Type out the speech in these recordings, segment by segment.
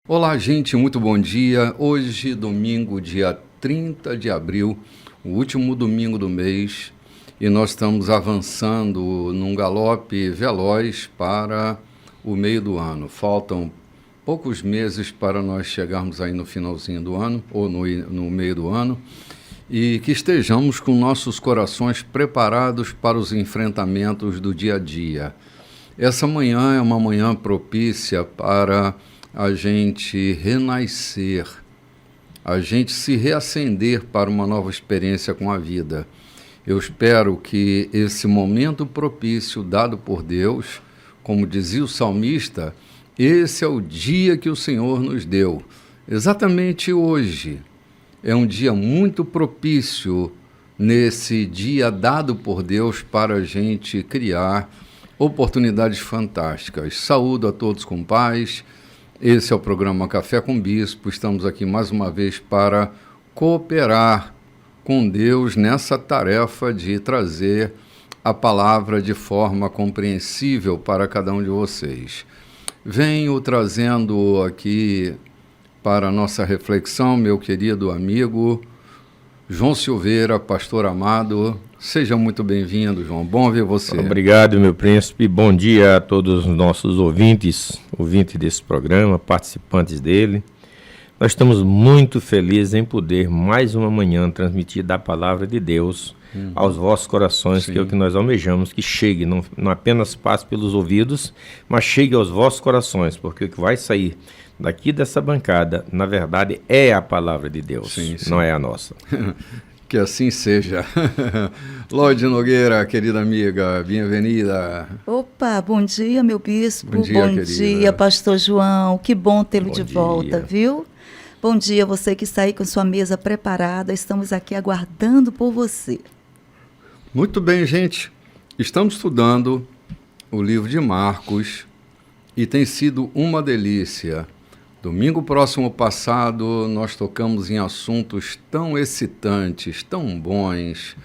Olá, gente, muito bom dia. Hoje, domingo, dia 30 de abril, o último domingo do mês, e nós estamos avançando num galope veloz para o meio do ano. Faltam poucos meses para nós chegarmos aí no finalzinho do ano, ou no meio do ano, e que estejamos com nossos corações preparados para os enfrentamentos do dia a dia. Essa manhã é uma manhã propícia para a gente renascer, a gente se reacender para uma nova experiência com a vida. Eu espero que esse momento propício dado por Deus, como dizia o salmista, esse é o dia que o Senhor nos deu. Exatamente hoje é um dia muito propício, nesse dia dado por Deus para a gente criar oportunidades fantásticas. Saúdo a todos com paz. Esse é o programa Café com Bispo. Estamos aqui mais uma vez para cooperar com Deus nessa tarefa de trazer a palavra de forma compreensível para cada um de vocês. Venho trazendo aqui para a nossa reflexão, meu querido amigo João Silveira, pastor amado. Seja muito bem-vindo, João. Bom ver você. Obrigado, meu príncipe. Bom dia a todos os nossos ouvintes desse programa, participantes dele. Nós estamos muito felizes em poder, mais uma manhã, transmitir da palavra de Deus aos vossos corações, Sim. Que é o que nós almejamos, que chegue, não apenas passe pelos ouvidos, mas chegue aos vossos corações, porque o que vai sair daqui dessa bancada, na verdade, é a palavra de Deus, sim. Não é a nossa. Que assim seja. Lorde Nogueira, querida amiga, bem-vinda. Opa, bom dia, meu bispo. Bom dia, pastor João. Que bom tê-lo de volta, viu? Bom dia, você que está aí com sua mesa preparada. Estamos aqui aguardando por você. Muito bem, gente. Estamos estudando o livro de Marcos e tem sido uma delícia. Domingo próximo passado, nós tocamos em assuntos tão excitantes, tão bons.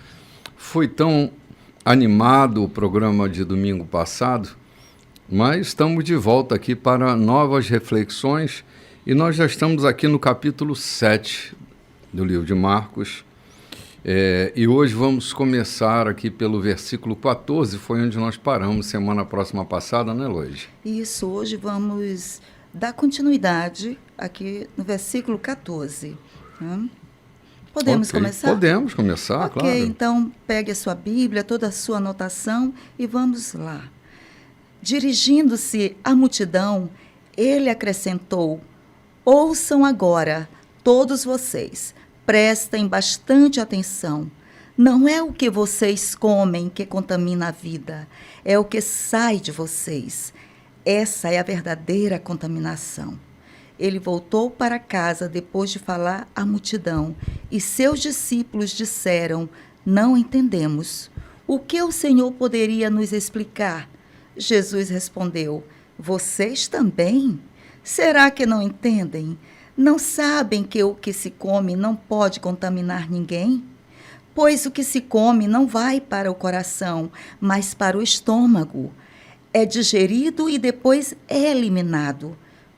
Foi tão animado o programa de domingo passado, mas estamos de volta aqui para novas reflexões e nós já estamos aqui no capítulo 7 do livro de Marcos. E hoje vamos começar aqui pelo versículo 14, foi onde nós paramos semana próxima passada, né, Loide? Isso, hoje vamos dar continuidade aqui no versículo 14. Podemos começar? Podemos começar, claro. Ok, então pegue a sua Bíblia, toda a sua anotação e vamos lá. Dirigindo-se à multidão, ele acrescentou: ouçam agora, todos vocês, prestem bastante atenção. Não é o que vocês comem que contamina a vida, é o que sai de vocês. Essa é a verdadeira contaminação. Ele voltou para casa depois de falar à multidão, e seus discípulos disseram: não entendemos. O que o Senhor poderia nos explicar? Jesus respondeu: vocês também? Será que não entendem? Não sabem que o que se come não pode contaminar ninguém? Pois o que se come não vai para o coração, mas para o estômago. É digerido e depois é eliminado.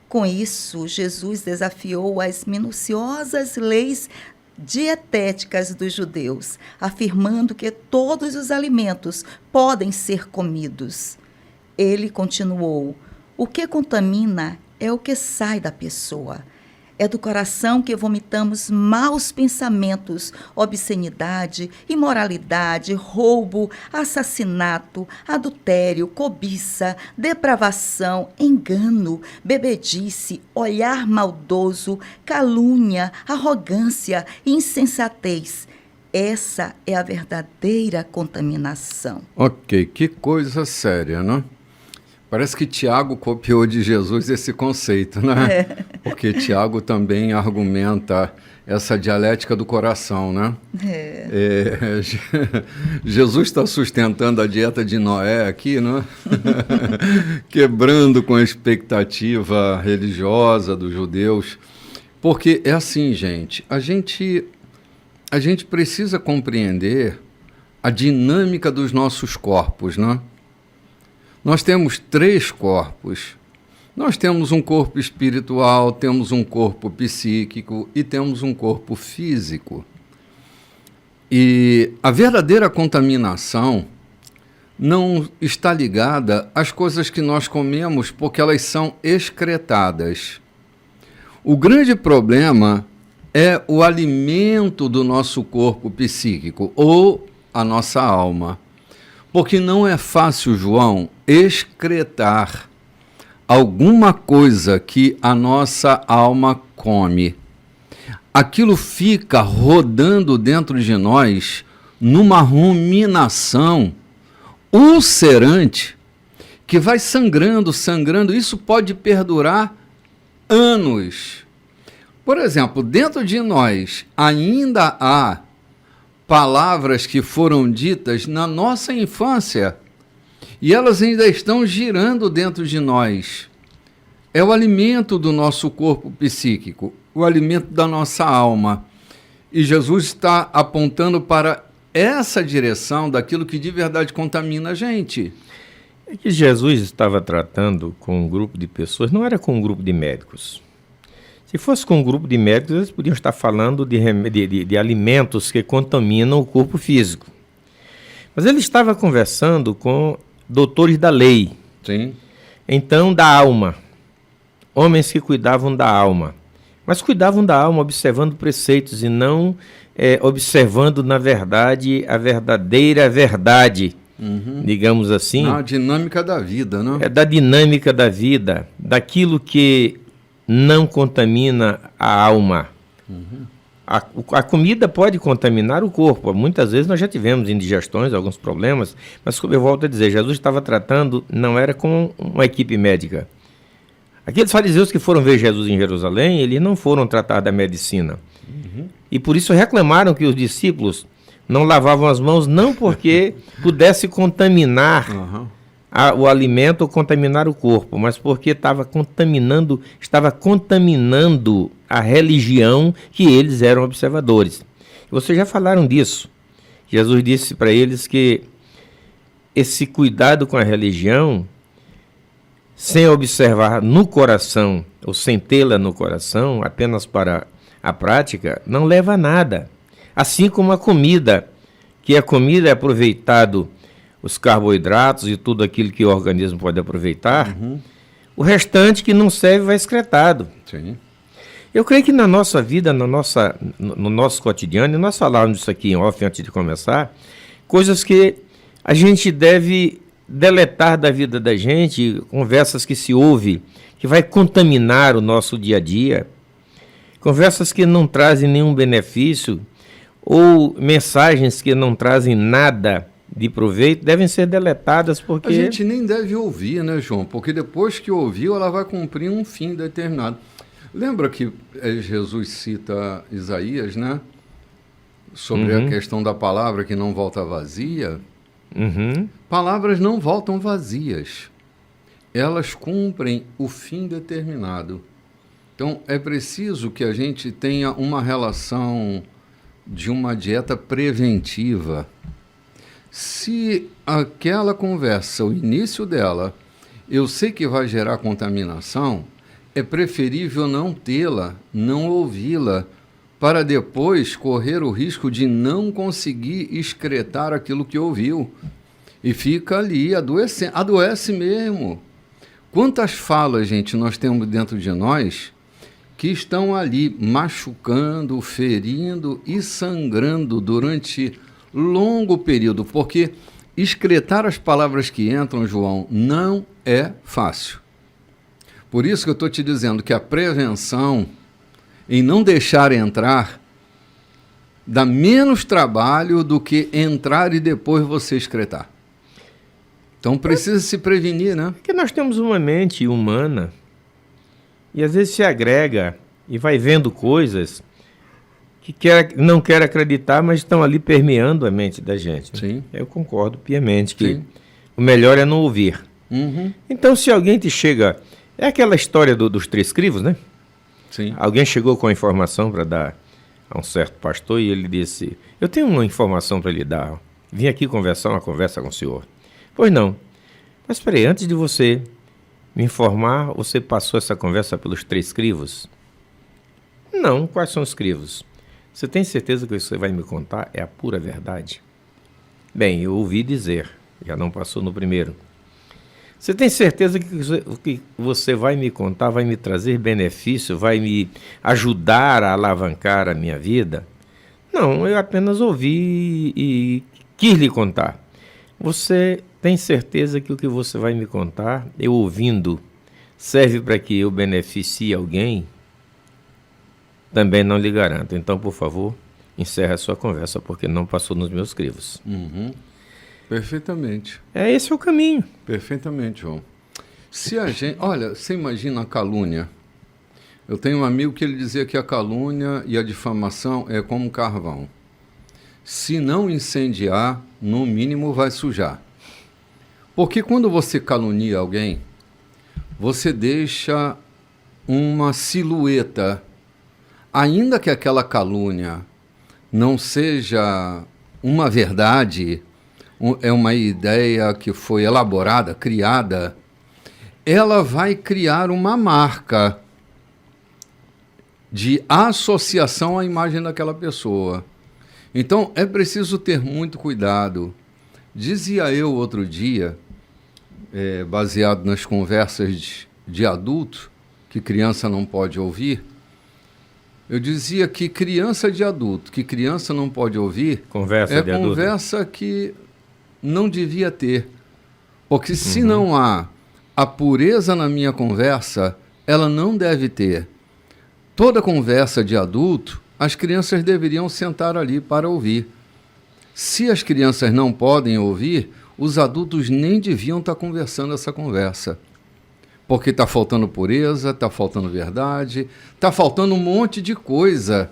Com isso, Jesus desafiou as minuciosas leis dietéticas dos judeus, afirmando que todos os alimentos podem ser comidos. Ele continuou: o que contamina é o que sai da pessoa. É do coração que vomitamos maus pensamentos, obscenidade, imoralidade, roubo, assassinato, adultério, cobiça, depravação, engano, bebedice, olhar maldoso, calúnia, arrogância, insensatez. Essa é a verdadeira contaminação. Ok, que coisa séria, não? Parece que Tiago copiou de Jesus esse conceito, né? Porque Tiago também argumenta essa dialética do coração, né? Jesus está sustentando a dieta de Noé aqui, né? Quebrando com a expectativa religiosa dos judeus. Porque é assim, gente, a gente precisa compreender a dinâmica dos nossos corpos, né? Nós temos 3 corpos, Nós temos um corpo espiritual, temos um corpo psíquico e temos um corpo físico. E a verdadeira contaminação não está ligada às coisas que nós comemos, porque elas são excretadas. O grande problema é o alimento do nosso corpo psíquico ou a nossa alma. Porque não é fácil, João, excretar alguma coisa que a nossa alma come. Aquilo fica rodando dentro de nós numa ruminação ulcerante que vai sangrando, sangrando. Isso pode perdurar anos. Por exemplo, dentro de nós ainda há palavras que foram ditas na nossa infância e elas ainda estão girando dentro de nós. É o alimento do nosso corpo psíquico, o alimento da nossa alma. E Jesus está apontando para essa direção daquilo que de verdade contamina a gente. É que Jesus estava tratando com um grupo de pessoas, não era com um grupo de médicos. Se fosse com um grupo de médicos, eles podiam estar falando de alimentos que contaminam o corpo físico. Mas ele estava conversando com doutores da lei. Sim. Então, da alma. Homens que cuidavam da alma. Mas cuidavam da alma observando preceitos e não observando, na verdade, a verdadeira verdade, digamos assim. A dinâmica da vida, né? É da dinâmica da vida, daquilo que não contamina a alma. A comida pode contaminar o corpo. Muitas vezes nós já tivemos indigestões, alguns problemas, mas como eu volto a dizer, Jesus estava tratando, não era com uma equipe médica. Aqueles fariseus que foram ver Jesus em Jerusalém, eles não foram tratar da medicina. E por isso reclamaram que os discípulos não lavavam as mãos, não porque pudesse contaminar o alimento ou contaminar o corpo, mas porque estava contaminando a religião que eles eram observadores. Vocês já falaram disso. Jesus disse para eles que esse cuidado com a religião, sem observar no coração, ou sem tê-la no coração, apenas para a prática, não leva a nada. Assim como a comida, que a comida é aproveitado os carboidratos e tudo aquilo que o organismo pode aproveitar, o restante que não serve vai excretado. Sim. Eu creio que na nossa vida, no nosso cotidiano, e nós falávamos isso aqui em off antes de começar, coisas que a gente deve deletar da vida da gente, conversas que se ouve, que vai contaminar o nosso dia a dia, conversas que não trazem nenhum benefício, ou mensagens que não trazem nada de proveito, devem ser deletadas porque... A gente nem deve ouvir, né, João? Porque depois que ouviu, ela vai cumprir um fim determinado. Lembra que Jesus cita Isaías, né? Sobre a questão da palavra que não volta vazia. Palavras não voltam vazias. Elas cumprem o fim determinado. Então, é preciso que a gente tenha uma relação de uma dieta preventiva. Se aquela conversa, o início dela, eu sei que vai gerar contaminação, é preferível não tê-la, não ouvi-la, para depois correr o risco de não conseguir excretar aquilo que ouviu. E fica ali adoecendo. Adoece mesmo. Quantas falas, gente, nós temos dentro de nós que estão ali machucando, ferindo e sangrando durante longo período, porque excretar as palavras que entram, João, não é fácil. Por isso que eu estou te dizendo que a prevenção em não deixar entrar dá menos trabalho do que entrar e depois você excretar. Então precisa se prevenir, né? Porque nós temos uma mente humana e às vezes se agrega e vai vendo coisas que não quer acreditar, mas estão ali permeando a mente da gente. Né? Sim. Eu concordo piamente que o melhor é não ouvir. Então, se alguém te chega... É aquela história dos 3 crivos, né? Sim. Alguém chegou com a informação para dar a um certo pastor e ele disse, eu tenho uma informação para lhe dar. Vim aqui conversar uma conversa com o senhor. Pois não. Mas espera aí, antes de você me informar, você passou essa conversa pelos 3 crivos? Não, quais são os crivos? Você tem certeza que o que você vai me contar é a pura verdade? Bem, eu ouvi dizer, já não passou no primeiro. Você tem certeza que o que você vai me contar vai me trazer benefício, vai me ajudar a alavancar a minha vida? Não, eu apenas ouvi e quis lhe contar. Você tem certeza que o que você vai me contar, eu ouvindo, serve para que eu beneficie alguém? Também não lhe garanto. Então, por favor, encerre a sua conversa, porque não passou nos meus crivos. Perfeitamente. Esse é o caminho. Perfeitamente, João. Se a gente, olha, você imagina a calúnia. Eu tenho um amigo que ele dizia que a calúnia e a difamação é como carvão. Se não incendiar, no mínimo vai sujar. Porque quando você calunia alguém, você deixa uma silhueta, ainda que aquela calúnia não seja uma verdade, é uma ideia que foi elaborada, criada, ela vai criar uma marca de associação à imagem daquela pessoa. Então, é preciso ter muito cuidado. Dizia eu outro dia, baseado nas conversas de adulto, que criança não pode ouvir, eu dizia que criança de adulto, que criança não pode ouvir, Conversa de adulto. Conversa que não devia ter. Porque se não há a pureza na minha conversa, ela não deve ter. Toda conversa de adulto, as crianças deveriam sentar ali para ouvir. Se as crianças não podem ouvir, os adultos nem deviam estar conversando essa conversa. Porque está faltando pureza, está faltando verdade, está faltando um monte de coisa.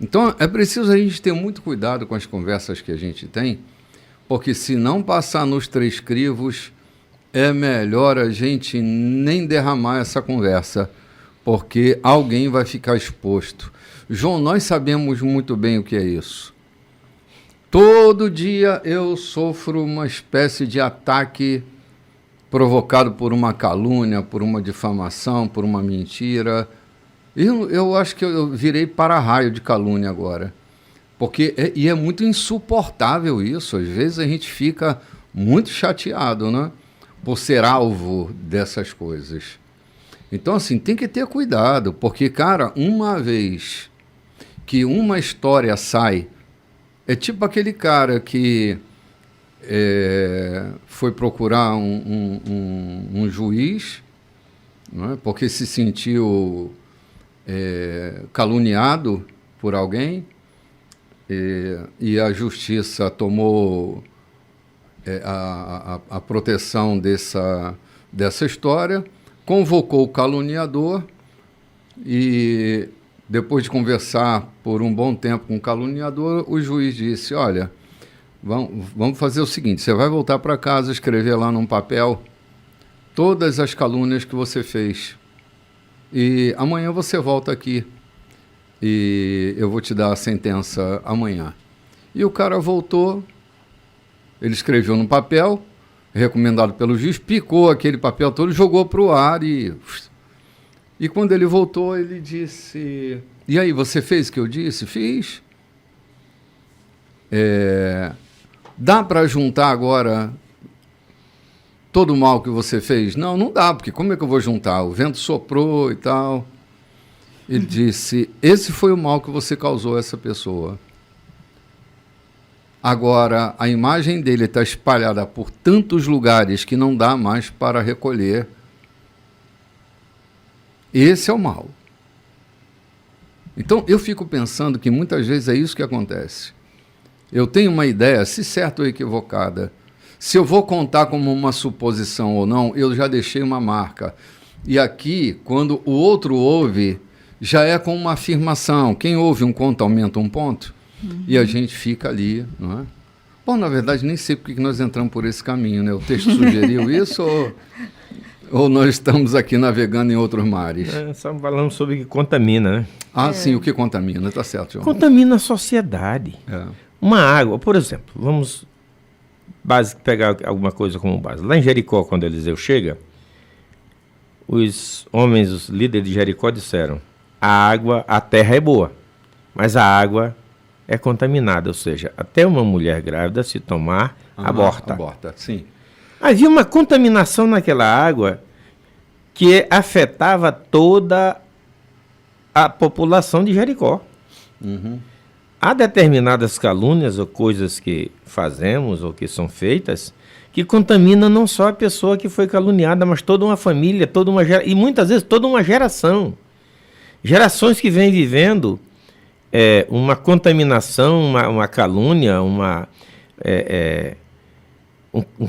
Então, é preciso a gente ter muito cuidado com as conversas que a gente tem, porque se não passar nos 3 crivos, é melhor a gente nem derramar essa conversa, porque alguém vai ficar exposto. João, nós sabemos muito bem o que é isso. Todo dia eu sofro uma espécie de ataque provocado por uma calúnia, por uma difamação, por uma mentira. Eu acho que eu virei para-raio de calúnia agora. Porque é muito insuportável isso. Às vezes a gente fica muito chateado, né? Por ser alvo dessas coisas. Então, assim, tem que ter cuidado, porque, cara, uma vez que uma história sai, é tipo aquele cara que foi procurar um juiz, não é? Porque se sentiu caluniado por alguém, e a justiça tomou a proteção dessa história, convocou o caluniador e, depois de conversar por um bom tempo com o caluniador, o juiz disse, olha, vamos fazer o seguinte, você vai voltar para casa, escrever lá num papel todas as calúnias que você fez e amanhã você volta aqui e eu vou te dar a sentença amanhã. E o cara voltou, ele escreveu no papel, recomendado pelo juiz, picou aquele papel todo, jogou para o ar e quando ele voltou, ele disse, e aí, você fez o que eu disse? Fiz. Dá para juntar agora todo o mal que você fez? Não, não dá, porque como é que eu vou juntar? O vento soprou e tal. Ele disse, esse foi o mal que você causou a essa pessoa. Agora, a imagem dele está espalhada por tantos lugares que não dá mais para recolher. Esse é o mal. Então, eu fico pensando que muitas vezes é isso que acontece. Eu tenho uma ideia, se certa ou equivocada. Se eu vou contar como uma suposição ou não, eu já deixei uma marca. E aqui, quando o outro ouve, já é com uma afirmação. Quem ouve um conto aumenta um ponto. E a gente fica ali, não é? Bom, na verdade, nem sei porque que nós entramos por esse caminho, né? O texto sugeriu isso ou nós estamos aqui navegando em outros mares? Estamos falando sobre o que contamina, né? Sim, o que contamina, está certo, João. Contamina a sociedade. Uma água, por exemplo, vamos pegar alguma coisa como base. Lá em Jericó, quando Eliseu chega, os homens, os líderes de Jericó disseram: a terra é boa, mas a água é contaminada, ou seja, até uma mulher grávida se tomar, aborta. Aborta, sim. Havia uma contaminação naquela água que afetava toda a população de Jericó. Há determinadas calúnias ou coisas que fazemos ou que são feitas que contaminam não só a pessoa que foi caluniada, mas toda uma família, e muitas vezes toda uma geração. Gerações que vêm vivendo uma contaminação, uma calúnia, um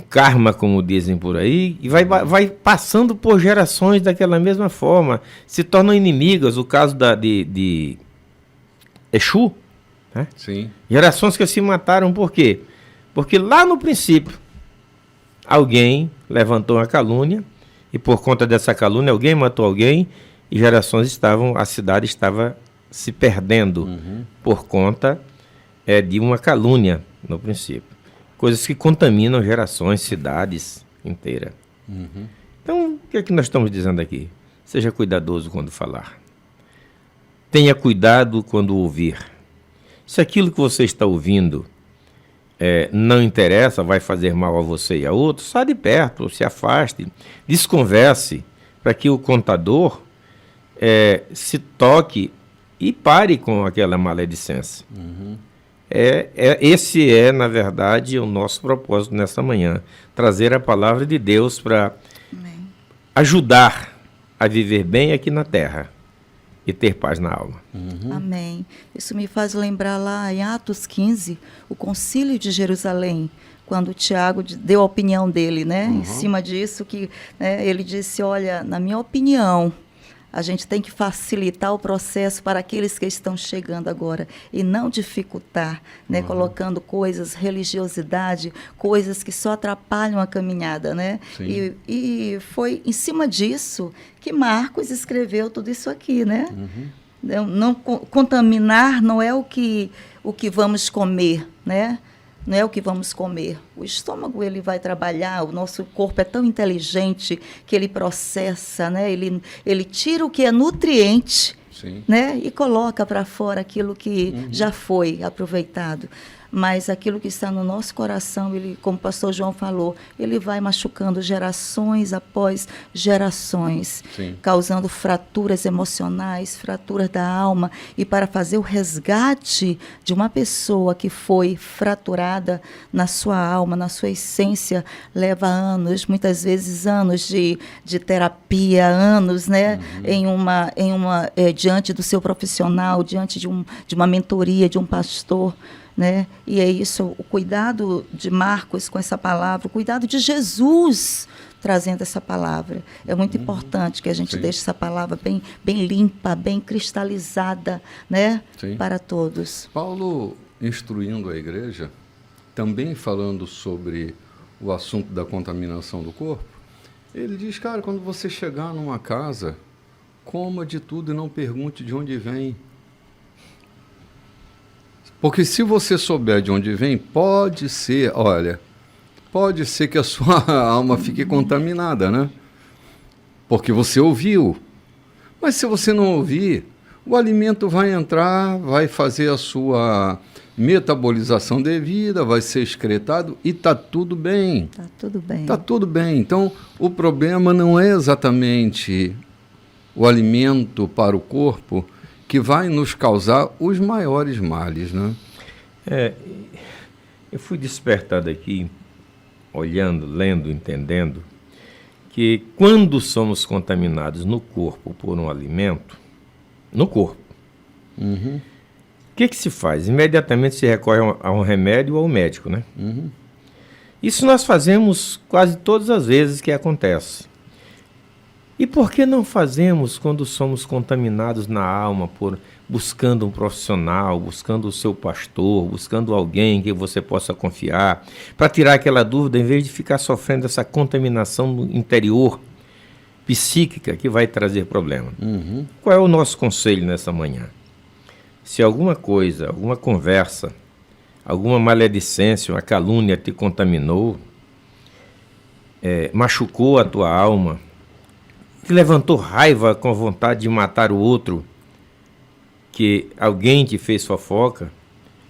karma, como dizem por aí, e vai passando por gerações daquela mesma forma, se tornam inimigas. O caso de Exu, né? Sim. Gerações que se mataram por quê? Porque lá no princípio alguém levantou uma calúnia, e por conta dessa calúnia alguém matou alguém, e a cidade estava se perdendo por conta de uma calúnia no princípio. Coisas que contaminam gerações, cidades inteiras. Então, o que é que nós estamos dizendo aqui? Seja cuidadoso quando falar. Tenha cuidado quando ouvir. Se aquilo que você está ouvindo não interessa, vai fazer mal a você e a outro, saia de perto, se afaste, desconverse, para que o contador se toque e pare com aquela maledicência. Esse é, na verdade, o nosso propósito nesta manhã, trazer a palavra de Deus para ajudar a viver bem aqui na terra e ter paz na alma. Amém. Isso me faz lembrar lá em Atos 15, o Concílio de Jerusalém, quando Tiago deu a opinião dele, né? Em cima disso, ele disse: olha, na minha opinião, a gente tem que facilitar o processo para aqueles que estão chegando agora e não dificultar, né? Colocando coisas, religiosidade, coisas que só atrapalham a caminhada, né? E foi em cima disso que Marcos escreveu tudo isso aqui, né? Não contaminar não é o que vamos comer, né? Não é o que vamos comer. O estômago, ele vai trabalhar, o nosso corpo é tão inteligente que ele processa, né? Ele tira o que é nutriente, né? E coloca para fora aquilo que já foi aproveitado. Mas aquilo que está no nosso coração, ele, como o pastor João falou, ele vai machucando gerações após gerações, causando fraturas emocionais, fraturas da alma. E para fazer o resgate de uma pessoa que foi fraturada na sua alma, na sua essência, leva anos, muitas vezes anos de terapia, anos, né? Diante do seu profissional, diante de uma mentoria, de um pastor. Né? E é isso, o cuidado de Marcos com essa palavra, o cuidado de Jesus trazendo essa palavra. É muito importante que a gente deixe essa palavra bem limpa, bem cristalizada, né? Para todos. Paulo, instruindo a igreja, também falando sobre o assunto da contaminação do corpo, ele diz: cara, quando você chegar numa casa, coma de tudo e não pergunte de onde vem. Porque se você souber de onde vem, pode ser que a sua alma fique contaminada, né? Porque você ouviu. Mas se você não ouvir, o alimento vai entrar, vai fazer a sua metabolização devida, vai ser excretado e está tudo bem. Está tudo bem. Está tudo bem. Então, o problema não é exatamente o alimento para o corpo que vai nos causar os maiores males, né? Eu fui despertado aqui, olhando, lendo, entendendo, que quando somos contaminados no corpo por um alimento, no corpo, o que se faz? Imediatamente se recorre a um remédio ou ao médico, né? Isso nós fazemos quase todas as vezes que acontece. E por que não fazemos quando somos contaminados na alma, buscando um profissional, buscando o seu pastor, buscando alguém que você possa confiar, para tirar aquela dúvida, em vez de ficar sofrendo essa contaminação interior, psíquica, que vai trazer problema? Qual é o nosso conselho nessa manhã? Se alguma coisa, alguma conversa, alguma maledicência, uma calúnia te contaminou, machucou a tua alma, que levantou raiva com vontade de matar o outro, que alguém te fez fofoca,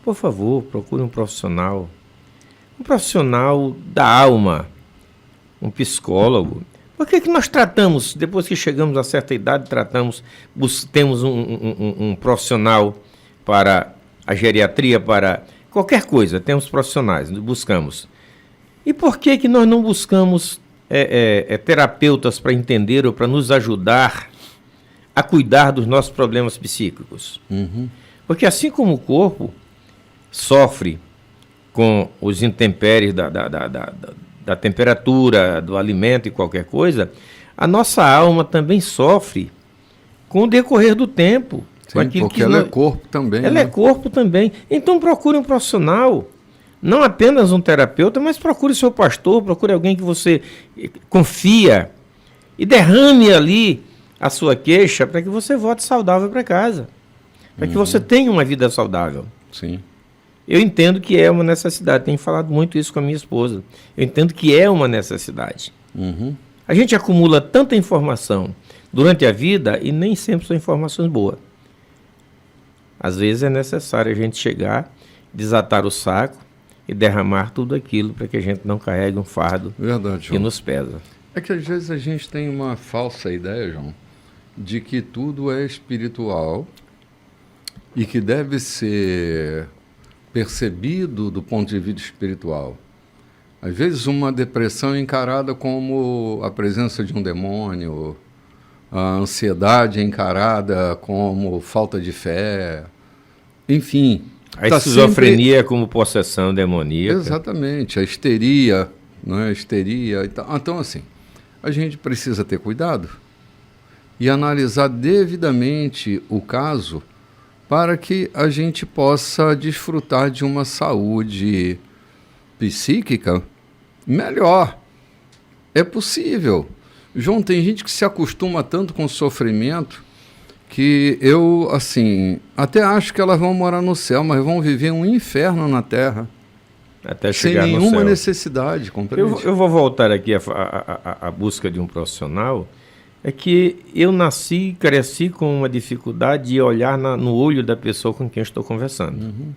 por favor, procure um profissional da alma, um psicólogo. Por que nós tratamos, depois que chegamos a certa idade, temos um profissional para a geriatria, para qualquer coisa, temos profissionais, buscamos. E por que nós não buscamos terapeutas para entender ou para nos ajudar a cuidar dos nossos problemas psíquicos? Uhum. Porque assim como o corpo sofre com os intempéries da temperatura, do alimento e qualquer coisa, a nossa alma também sofre com o decorrer do tempo. Sim, porque ela é corpo também. Ela é corpo também. Então procure um profissional, não apenas um terapeuta, mas procure seu pastor, procure alguém que você confia e derrame ali a sua queixa para que você volte saudável para casa, para que você tenha uma vida saudável. Sim. Eu entendo que é uma necessidade, tenho falado muito isso com a minha esposa. Eu entendo que é uma necessidade. Uhum. A gente acumula tanta informação durante a vida e nem sempre são informações boas. Às vezes é necessário a gente chegar, desatar o saco e derramar tudo aquilo para que a gente não carregue um fardo que nos pesa. É que às vezes a gente tem uma falsa ideia, João, de que tudo é espiritual e que deve ser percebido do ponto de vista espiritual. Às vezes uma depressão é encarada como a presença de um demônio, a ansiedade é encarada como falta de fé, enfim. A esquizofrenia é como possessão demoníaca. Exatamente, a histeria, não é? A histeria. Então, assim, a gente precisa ter cuidado e analisar devidamente o caso para que a gente possa desfrutar de uma saúde psíquica melhor. É possível. João, tem gente que se acostuma tanto com o sofrimento que eu, assim, até acho que elas vão morar no céu, mas vão viver um inferno na Terra. Até chegar sem no nenhuma céu. Necessidade, compreende? Eu vou voltar aqui à busca de um profissional. É que eu nasci e cresci com uma dificuldade de olhar no olho da pessoa com quem estou conversando. Uhum.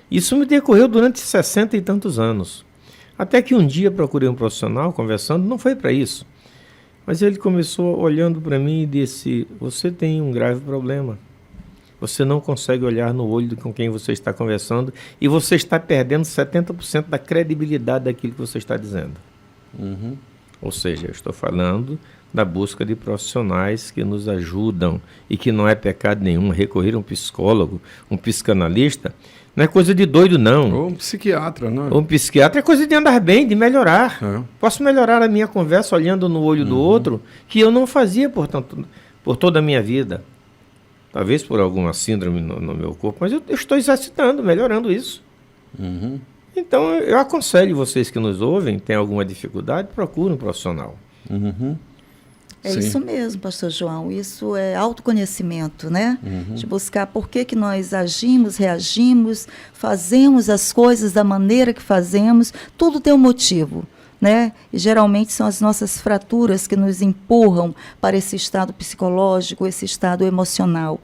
Isso me decorreu durante 60 e tantos anos. Até que um dia procurei um profissional conversando, não foi para isso. Mas ele começou olhando para mim e disse: você tem um grave problema. Você não consegue olhar no olho com quem você está conversando e você está perdendo 70% da credibilidade daquilo que você está dizendo. Uhum. Ou seja, eu estou falando da busca de profissionais que nos ajudam e que não é pecado nenhum recorrer a um psicólogo, um psicanalista, não é coisa de doido, não. Ou um psiquiatra, não é? Ou um psiquiatra é coisa de andar bem, de melhorar. É. Posso melhorar a minha conversa olhando no olho do outro, que eu não fazia, portanto, por toda a minha vida. Talvez por alguma síndrome no meu corpo, mas eu estou exercitando, melhorando isso. Uhum. Então, eu aconselho vocês que nos ouvem, têm alguma dificuldade, procurem um profissional. Uhum. É Sim. isso mesmo, pastor João. Isso é autoconhecimento, né? Uhum. De buscar por que nós agimos, reagimos, fazemos as coisas da maneira que fazemos. Tudo tem um motivo, né? E geralmente são as nossas fraturas que nos empurram para esse estado psicológico, esse estado emocional.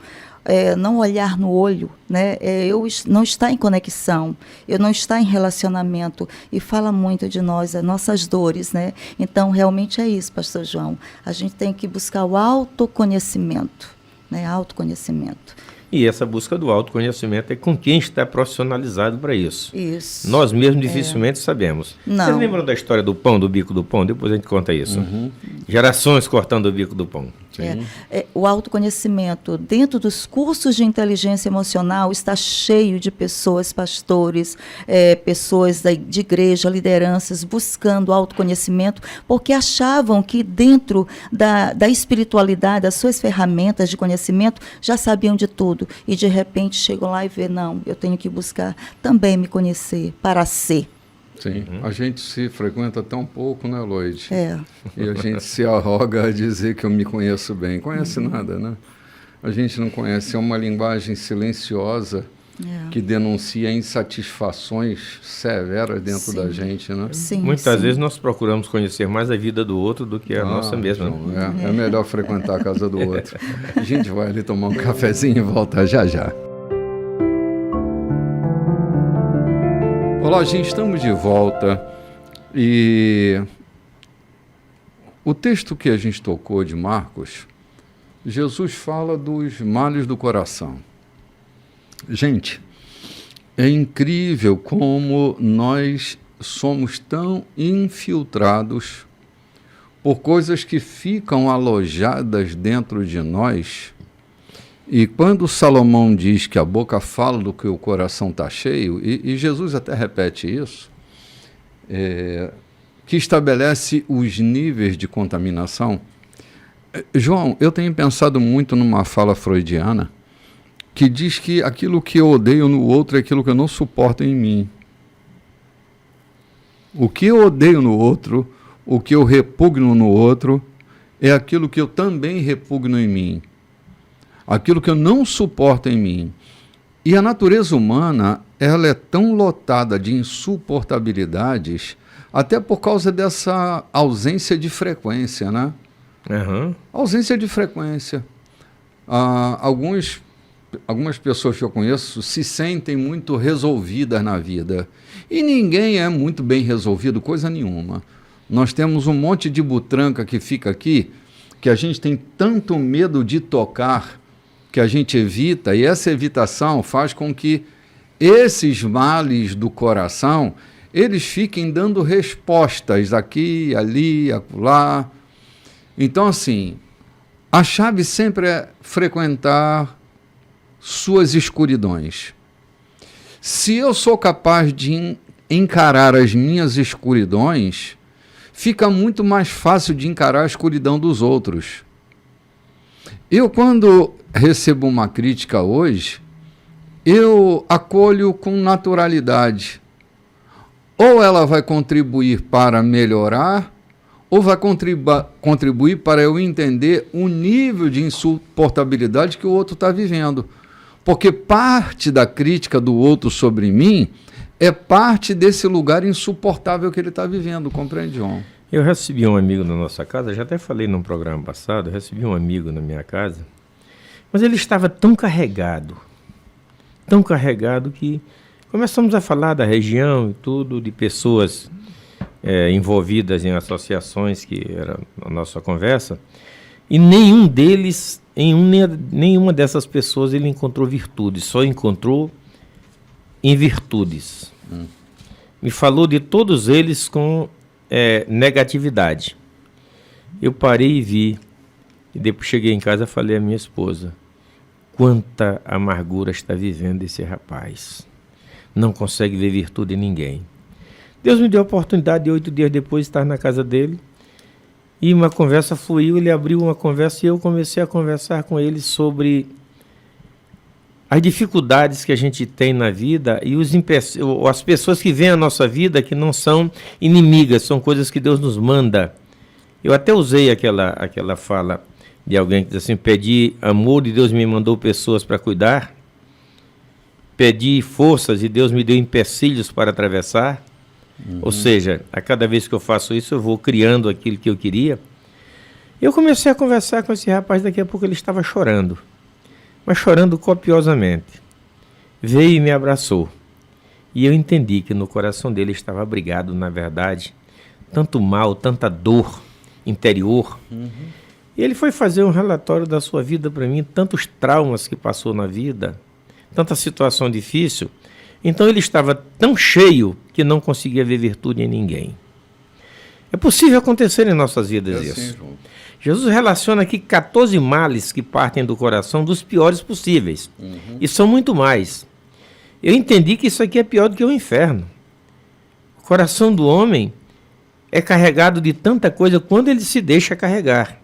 Não olhar no olho, né? Eu não estar em conexão, eu não estar em relacionamento, e fala muito de nós, as nossas dores, né? Então, realmente é isso, pastor João. A gente tem que buscar o autoconhecimento, né? Autoconhecimento. E essa busca do autoconhecimento é com quem está profissionalizado para isso. Isso. Nós mesmos dificilmente sabemos. Não. Vocês lembram da história do pão, do bico do pão? Depois a gente conta isso. Uhum. Gerações cortando o bico do pão. Sim. O autoconhecimento, dentro dos cursos de inteligência emocional, está cheio de pessoas, pastores, pessoas de igreja, lideranças, buscando autoconhecimento, porque achavam que dentro da espiritualidade, das suas ferramentas de conhecimento, já sabiam de tudo. E, de repente, chegam lá e vê, não, eu tenho que buscar também me conhecer para ser. Sim. A gente se frequenta tão pouco, né, Lloyd? E a gente se arroga a dizer que eu me conheço bem. Conhece nada, né? A gente não conhece. É uma linguagem silenciosa que denuncia insatisfações severas dentro da gente, né? Muitas vezes nós procuramos conhecer mais a vida do outro do que a nossa mesma. Então, é melhor frequentar a casa do outro. A gente vai ali tomar um cafezinho e voltar já já. Olá, gente, estamos de volta e o texto que a gente tocou de Marcos, Jesus fala dos males do coração. Gente, é incrível como nós somos tão infiltrados por coisas que ficam alojadas dentro de nós. E quando Salomão diz que a boca fala do que o coração está cheio, e Jesus até repete isso, que estabelece os níveis de contaminação. João, eu tenho pensado muito numa fala freudiana que diz que aquilo que eu odeio no outro é aquilo que eu não suporto em mim. O que eu odeio no outro, o que eu repugno no outro, é aquilo que eu também repugno em mim. Aquilo que eu não suporto em mim. E a natureza humana, ela é tão lotada de insuportabilidades, até por causa dessa ausência de frequência, né? Ausência de frequência. Algumas pessoas que eu conheço se sentem muito resolvidas na vida. E ninguém é muito bem resolvido, coisa nenhuma. Nós temos um monte de butranca que fica aqui, que a gente tem tanto medo de tocar, que a gente evita, e essa evitação faz com que esses males do coração, eles fiquem dando respostas aqui, ali, acolá. Então, assim, a chave sempre é frequentar suas escuridões. Se eu sou capaz de encarar as minhas escuridões, fica muito mais fácil de encarar a escuridão dos outros. Eu, quando recebo uma crítica hoje, eu acolho com naturalidade. Ou ela vai contribuir para melhorar, ou vai contribuir para eu entender o nível de insuportabilidade que o outro está vivendo. Porque parte da crítica do outro sobre mim é parte desse lugar insuportável que ele está vivendo, compreende, João? Eu recebi um amigo na nossa casa, já até falei num programa passado, eu recebi um amigo na minha casa, mas ele estava tão carregado que começamos a falar da região e tudo, de pessoas envolvidas em associações, que era a nossa conversa, e nenhum deles, nenhuma dessas pessoas ele encontrou virtudes, só encontrou invirtudes. Me falou de todos eles com negatividade. Eu parei e vi, e depois cheguei em casa e falei à minha esposa, quanta amargura está vivendo esse rapaz. Não consegue ver virtude em ninguém. Deus me deu a oportunidade de 8 dias depois estar na casa dele, e uma conversa fluiu, ele abriu uma conversa e eu comecei a conversar com ele sobre as dificuldades que a gente tem na vida e as pessoas que vêm à nossa vida que não são inimigas, são coisas que Deus nos manda. Eu até usei aquela fala de alguém que diz assim, pedi amor e Deus me mandou pessoas para cuidar, pedi forças e Deus me deu empecilhos para atravessar. Ou seja, a cada vez que eu faço isso, eu vou criando aquilo que eu queria. Eu comecei a conversar com esse rapaz, daqui a pouco ele estava chorando, mas chorando copiosamente. Veio e me abraçou. E eu entendi que no coração dele estava abrigado, na verdade, tanto mal, tanta dor interior. E ele foi fazer um relatório da sua vida para mim, tantos traumas que passou na vida, tanta situação difícil. Então ele estava tão cheio que não conseguia ver virtude em ninguém. É possível acontecer em nossas vidas isso. Sim, Jesus relaciona aqui 14 males que partem do coração, dos piores possíveis. E são muito mais. Eu entendi que isso aqui é pior do que o inferno. O coração do homem é carregado de tanta coisa quando ele se deixa carregar.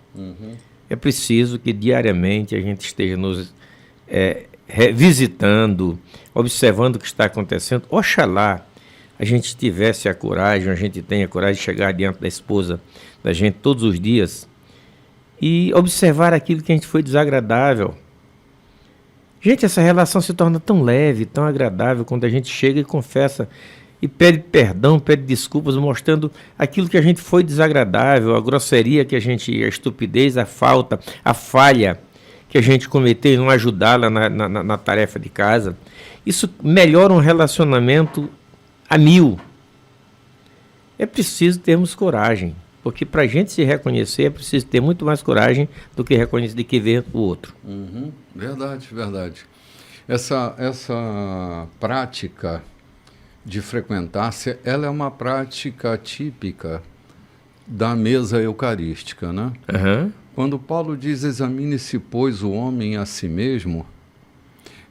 É preciso que diariamente a gente esteja nos revisitando, observando o que está acontecendo. Oxalá a gente tivesse a coragem, a gente tenha a coragem de chegar diante da esposa da gente todos os dias e observar aquilo que a gente foi desagradável. Gente, essa relação se torna tão leve, tão agradável, quando a gente chega e confessa e pede perdão, pede desculpas, mostrando aquilo que a gente foi desagradável, a grosseria que a estupidez, a falta, a falha que a gente cometeu em não ajudá-la na tarefa de casa. Isso melhora um relacionamento a 1000. É preciso termos coragem, porque para a gente se reconhecer é preciso ter muito mais coragem do que reconhecer, de que ver o outro. Uhum. Verdade, verdade. Essa prática de frequentar-se, ela é uma prática típica da mesa eucarística, né? Uhum. Quando Paulo diz, examine-se, pois, o homem a si mesmo,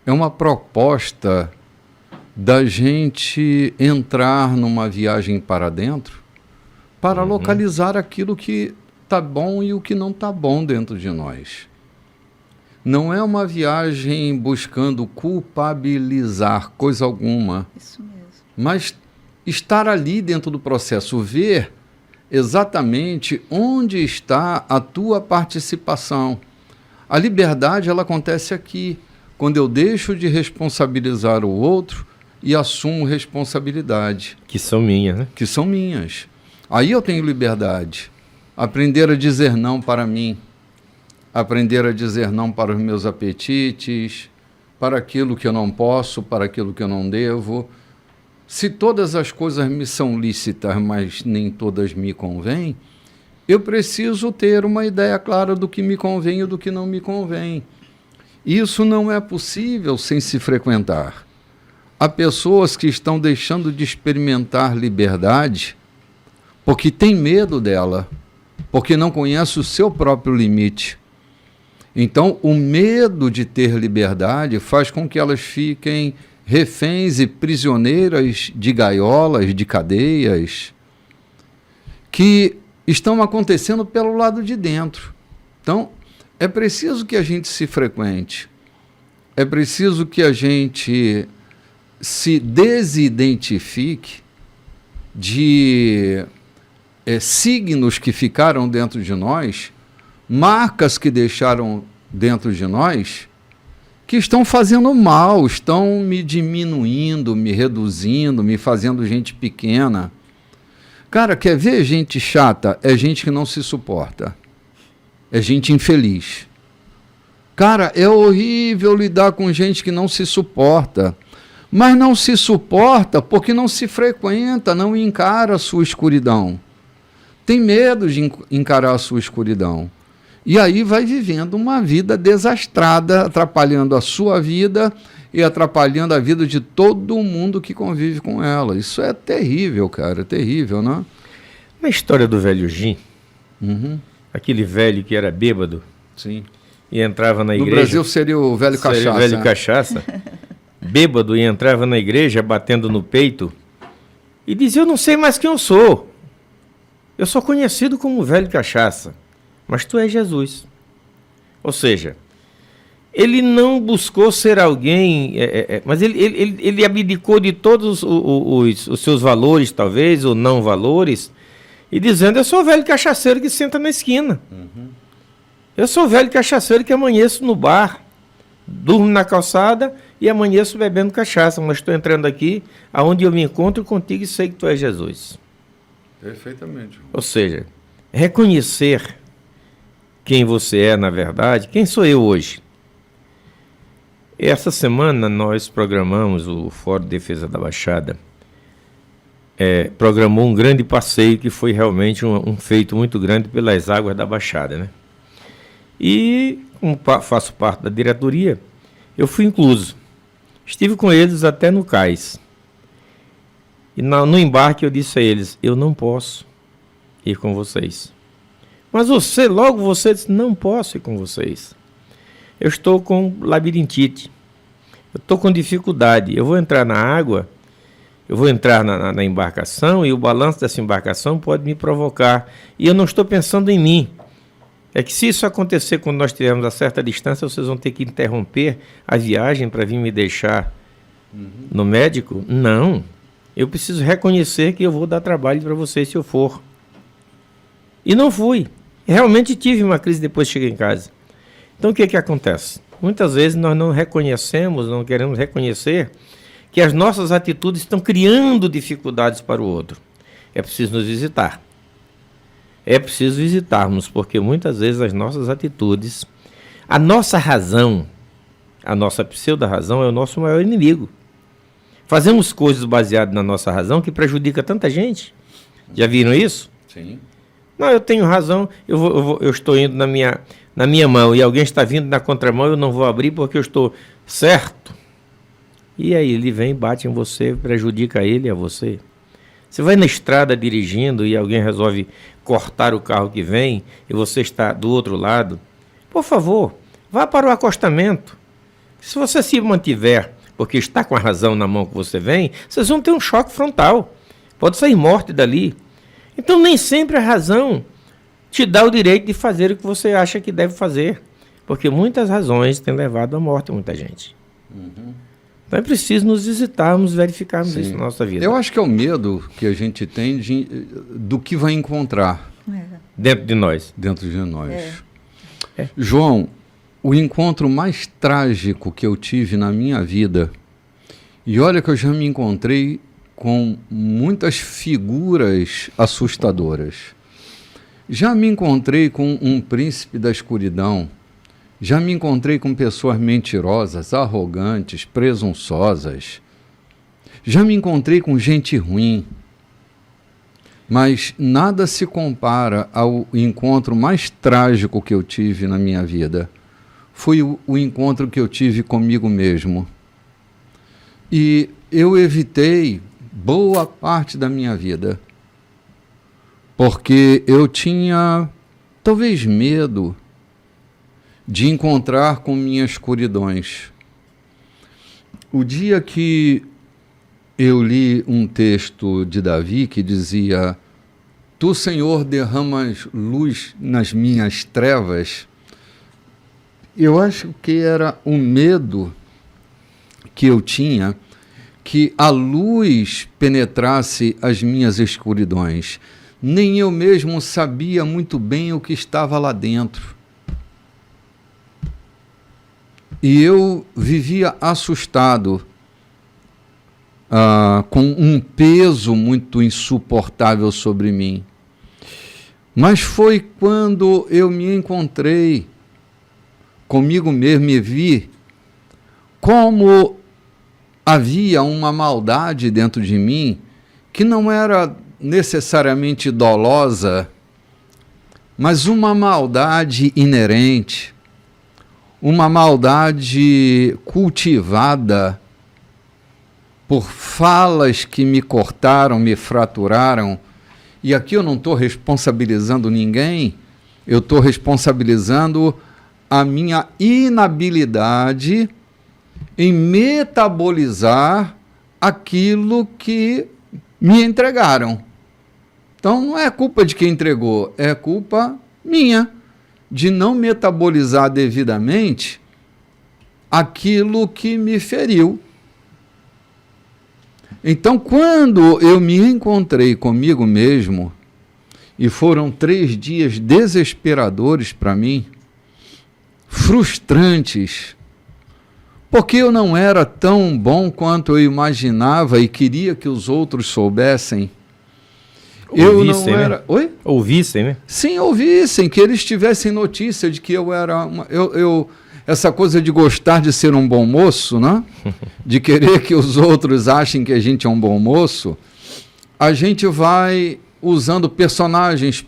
é uma proposta da gente entrar numa viagem para dentro para localizar aquilo que está bom e o que não está bom dentro de nós. Não é uma viagem buscando culpabilizar coisa alguma. Isso mesmo. Mas estar ali dentro do processo, ver exatamente onde está a tua participação. A liberdade, ela acontece aqui, quando eu deixo de responsabilizar o outro e assumo responsabilidade. Que são minhas, né? Que são minhas. Aí eu tenho liberdade. Aprender a dizer não para mim. Aprender a dizer não para os meus apetites, para aquilo que eu não posso, para aquilo que eu não devo. Se todas as coisas me são lícitas, mas nem todas me convêm, eu preciso ter uma ideia clara do que me convém e do que não me convém. Isso não é possível sem se frequentar. Há pessoas que estão deixando de experimentar liberdade porque têm medo dela, porque não conhecem o seu próprio limite. Então, o medo de ter liberdade faz com que elas fiquem reféns e prisioneiras de gaiolas, de cadeias, que estão acontecendo pelo lado de dentro. Então, é preciso que a gente se frequente, é preciso que a gente se desidentifique de signos que ficaram dentro de nós, marcas que deixaram dentro de nós, que estão fazendo mal, estão me diminuindo, me reduzindo, me fazendo gente pequena. Cara, quer ver gente chata? É gente que não se suporta. É gente infeliz. Cara, é horrível lidar com gente que não se suporta. Mas não se suporta porque não se frequenta, não encara a sua escuridão. Tem medo de encarar a sua escuridão. E aí vai vivendo uma vida desastrada, atrapalhando a sua vida e atrapalhando a vida de todo mundo que convive com ela. Isso é terrível, cara, é terrível, né? Na história do velho Jim, aquele velho que era bêbado, sim, e entrava na igreja... No Brasil seria o velho cachaça. Seria o velho cachaça. Bêbado, e entrava na igreja batendo no peito e dizia, eu não sei mais quem eu sou. Eu sou conhecido como velho cachaça, mas tu és Jesus. Ou seja, ele não buscou ser alguém, mas ele abdicou de todos os seus valores, talvez, ou não valores, e dizendo, eu sou o velho cachaceiro que senta na esquina. Eu sou o velho cachaceiro que amanheço no bar, durmo na calçada e amanheço bebendo cachaça, mas estou entrando aqui, aonde eu me encontro contigo e sei que tu és Jesus. Perfeitamente. Ou seja, reconhecer quem você é na verdade, quem sou eu hoje. Essa semana nós programamos, o Fórum de Defesa da Baixada, programou um grande passeio que foi realmente um feito muito grande pelas águas da Baixada, né? E, como faço parte da diretoria, eu fui incluso. Estive com eles até no cais. E no embarque eu disse a eles, eu não posso ir com vocês. Mas logo você disse, não posso ir com vocês. Eu estou com labirintite. Eu estou com dificuldade. Eu vou entrar na água, eu vou entrar na embarcação e o balanço dessa embarcação pode me provocar. E eu não estou pensando em mim. É que se isso acontecer quando nós estivermos a certa distância, vocês vão ter que interromper a viagem para vir me deixar no médico? Não. Eu preciso reconhecer que eu vou dar trabalho para vocês se eu for. E não fui. Realmente tive uma crise depois que cheguei em casa. Então o que acontece? Muitas vezes nós não reconhecemos, não queremos reconhecer que as nossas atitudes estão criando dificuldades para o outro. É preciso nos visitar. É preciso visitarmos, porque muitas vezes as nossas atitudes, a nossa razão, a nossa pseudo-razão é o nosso maior inimigo. Fazemos coisas baseadas na nossa razão que prejudica tanta gente. Já viram isso? Sim. Não, eu tenho razão, eu estou indo na minha mão e alguém está vindo na contramão, eu não vou abrir porque eu estou certo. E aí ele vem, bate em você, prejudica ele e a você. Você vai na estrada dirigindo e alguém resolve cortar o carro que vem e você está do outro lado. Por favor, vá para o acostamento. Se você se mantiver, porque está com a razão na mão que você vem, vocês vão ter um choque frontal. Pode sair morte dali. Então nem sempre a razão te dá o direito de fazer o que você acha que deve fazer. Porque muitas razões têm levado à morte muita gente. Uhum. Então é preciso nos visitarmos, verificarmos Sim. isso na nossa vida. Eu acho que é o medo que a gente tem do que vai encontrar Dentro de nós. dentro de nós. É. João, o encontro mais trágico que eu tive na minha vida, e olha que eu já me encontrei com muitas figuras assustadoras. Já me encontrei com um príncipe da escuridão, já me encontrei com pessoas mentirosas, arrogantes, presunçosas, já me encontrei com gente ruim, mas nada se compara ao encontro mais trágico que eu tive na minha vida. Foi o encontro que eu tive comigo mesmo. E eu evitei boa parte da minha vida, porque eu tinha talvez medo de encontrar com minhas escuridões. O dia que eu li um texto de Davi que dizia: Tu, Senhor, derramas luz nas minhas trevas, eu acho que era o medo que eu tinha que a luz penetrasse as minhas escuridões. Nem eu mesmo sabia muito bem o que estava lá dentro. E eu vivia assustado, com um peso muito insuportável sobre mim. Mas foi quando eu me encontrei comigo mesmo e vi como havia uma maldade dentro de mim que não era necessariamente dolosa, mas uma maldade inerente, uma maldade cultivada por falas que me cortaram, me fraturaram. E aqui eu não estou responsabilizando ninguém, eu estou responsabilizando a minha inabilidade em metabolizar aquilo que me entregaram. Então não é culpa de quem entregou, é culpa minha de não metabolizar devidamente aquilo que me feriu. Então, quando eu me encontrei comigo mesmo, e foram 3 dias desesperadores para mim, frustrantes, porque eu não era tão bom quanto eu imaginava e queria que os outros soubessem. Eu não era... Né? Oi? Ouvissem, né? Sim, ouvissem, que eles tivessem notícia de que eu era... essa coisa de gostar de ser um bom moço, né? De querer que os outros achem que a gente é um bom moço, a gente vai usando personagens,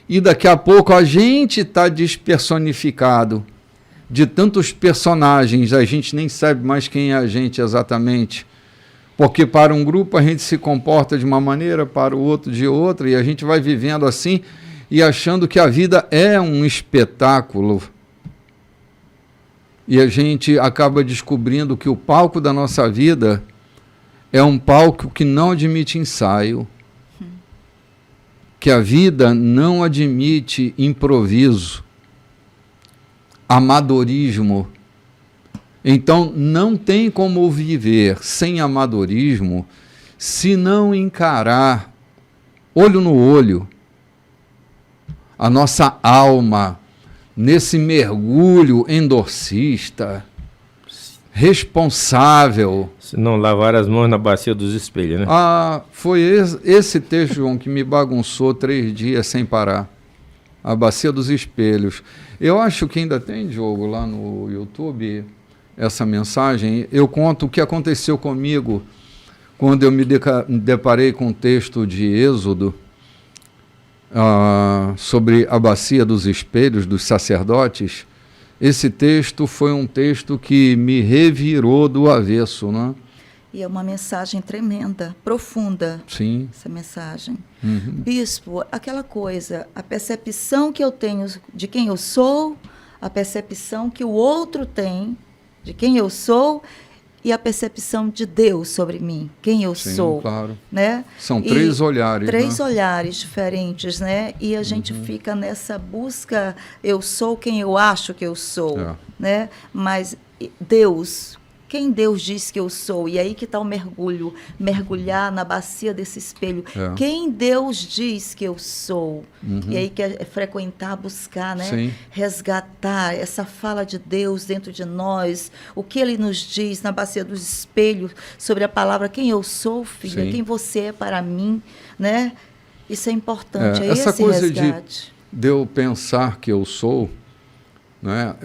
e daqui a pouco a gente está despersonificado. De tantos personagens, a gente nem sabe mais quem é a gente exatamente. Porque para um grupo a gente se comporta de uma maneira, para o outro de outra, e a gente vai vivendo assim e achando que a vida é um espetáculo. E a gente acaba descobrindo que o palco da nossa vida é um palco que não admite ensaio, que a vida não admite improviso, amadorismo. Então, não tem como viver sem amadorismo se não encarar, olho no olho, a nossa alma nesse mergulho endorcista, responsável. Se não lavar as mãos na bacia dos espelhos, né? Foi esse texto, João, que me bagunçou 3 dias sem parar. A bacia dos espelhos. Eu acho que ainda tem, Diogo, lá no YouTube, essa mensagem. Eu conto o que aconteceu comigo quando eu me deparei com o texto de Êxodo, sobre a bacia dos espelhos dos sacerdotes. Esse texto foi um texto que me revirou do avesso, né? E é uma mensagem tremenda, profunda. Sim. Essa mensagem. Bispo, aquela coisa, a percepção que eu tenho de quem eu sou, a percepção que o outro tem de quem eu sou e a percepção de Deus sobre mim, quem eu sou. Claro. Né? São 3 olhares. 3 olhares diferentes, né? E a gente fica nessa busca, eu sou quem eu acho que eu sou, né? Mas Deus, quem Deus diz que eu sou? E aí que está o mergulho, mergulhar na bacia desse espelho. Quem Deus diz que eu sou? E aí que é frequentar, buscar, né? Sim. Resgatar essa fala de Deus dentro de nós, o que Ele nos diz na bacia dos espelhos sobre a palavra quem eu sou, filha, Sim. quem você é para mim, né? Isso é importante, é essa esse coisa resgate. de eu pensar que eu sou, né?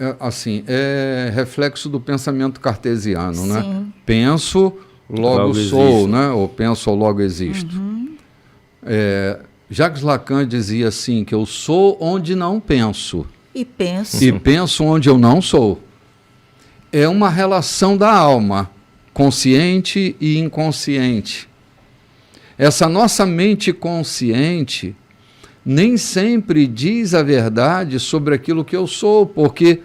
É reflexo do pensamento cartesiano, Sim. né? Penso, logo sou, existo. né? Ou penso, logo existo. Jacques Lacan dizia assim, que eu sou onde não penso. E penso. E penso onde eu não sou. É uma relação da alma, consciente e inconsciente. Essa nossa mente consciente nem sempre diz a verdade sobre aquilo que eu sou, porque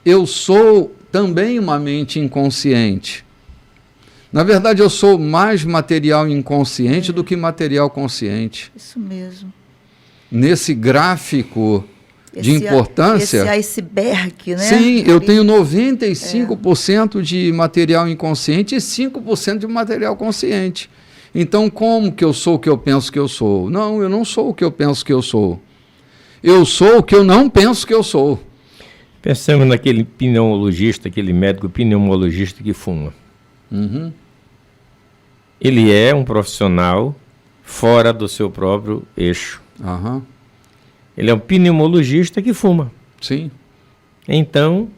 eu sou também uma mente inconsciente. Na verdade, eu sou mais material inconsciente do que material consciente. Isso mesmo. Nesse gráfico de importância... Esse iceberg, né? Sim, eu tenho 95% de material inconsciente e 5% de material consciente. Então, como que eu sou o que eu penso que eu sou? Não, eu não sou o que eu penso que eu sou. Eu sou o que eu não penso que eu sou. Pensamos naquele pneumologista, aquele médico pneumologista que fuma. Ele é um profissional fora do seu próprio eixo. Ele é um pneumologista que fuma. Sim. Então,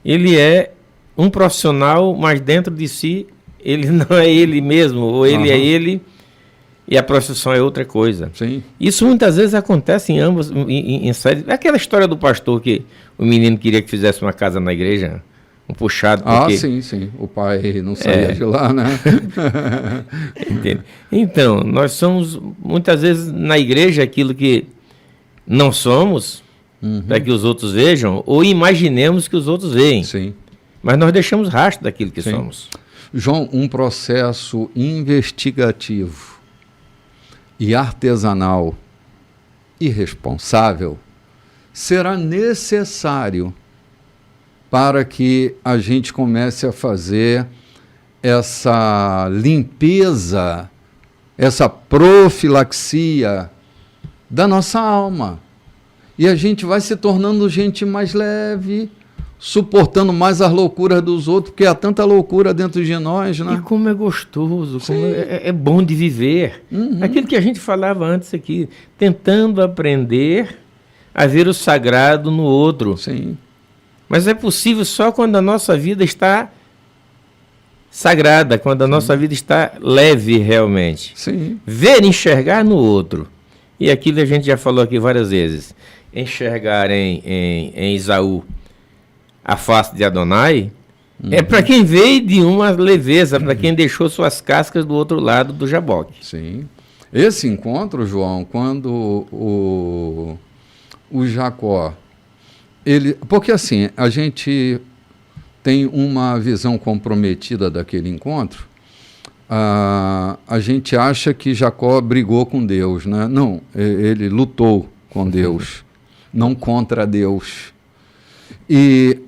ele é um profissional, mas dentro de si, ele não é ele mesmo, ou ele é ele e a profissão é outra coisa. Sim. Isso muitas vezes acontece em ambos, em séries. Aquela história do pastor que o menino queria que fizesse uma casa na igreja, um puxado. Porque... sim. O pai não saía de lá, né? Entende? Então, nós somos muitas vezes na igreja aquilo que não somos, para que os outros vejam, ou imaginemos que os outros veem. Sim. Mas nós deixamos rastro daquilo que somos. João, um processo investigativo e artesanal e responsável será necessário para que a gente comece a fazer essa limpeza, essa profilaxia da nossa alma. E a gente vai se tornando gente mais leve, suportando mais as loucuras dos outros, porque há tanta loucura dentro de nós, né? E como é gostoso, como é bom de viver. Aquilo que a gente falava antes aqui, tentando aprender a ver o sagrado no outro. Sim. Mas é possível só quando a nossa vida está sagrada, quando a nossa vida está leve realmente. Sim. Ver, enxergar no outro. E aquilo a gente já falou aqui várias vezes. Enxergar em Esaú a face de Adonai, é para quem veio de uma leveza, para quem deixou suas cascas do outro lado do jaboque. Sim. Esse encontro, João, quando o Jacó, porque assim, a gente tem uma visão comprometida daquele encontro, a gente acha que Jacó brigou com Deus, né? Não, ele lutou com Deus, não contra Deus. E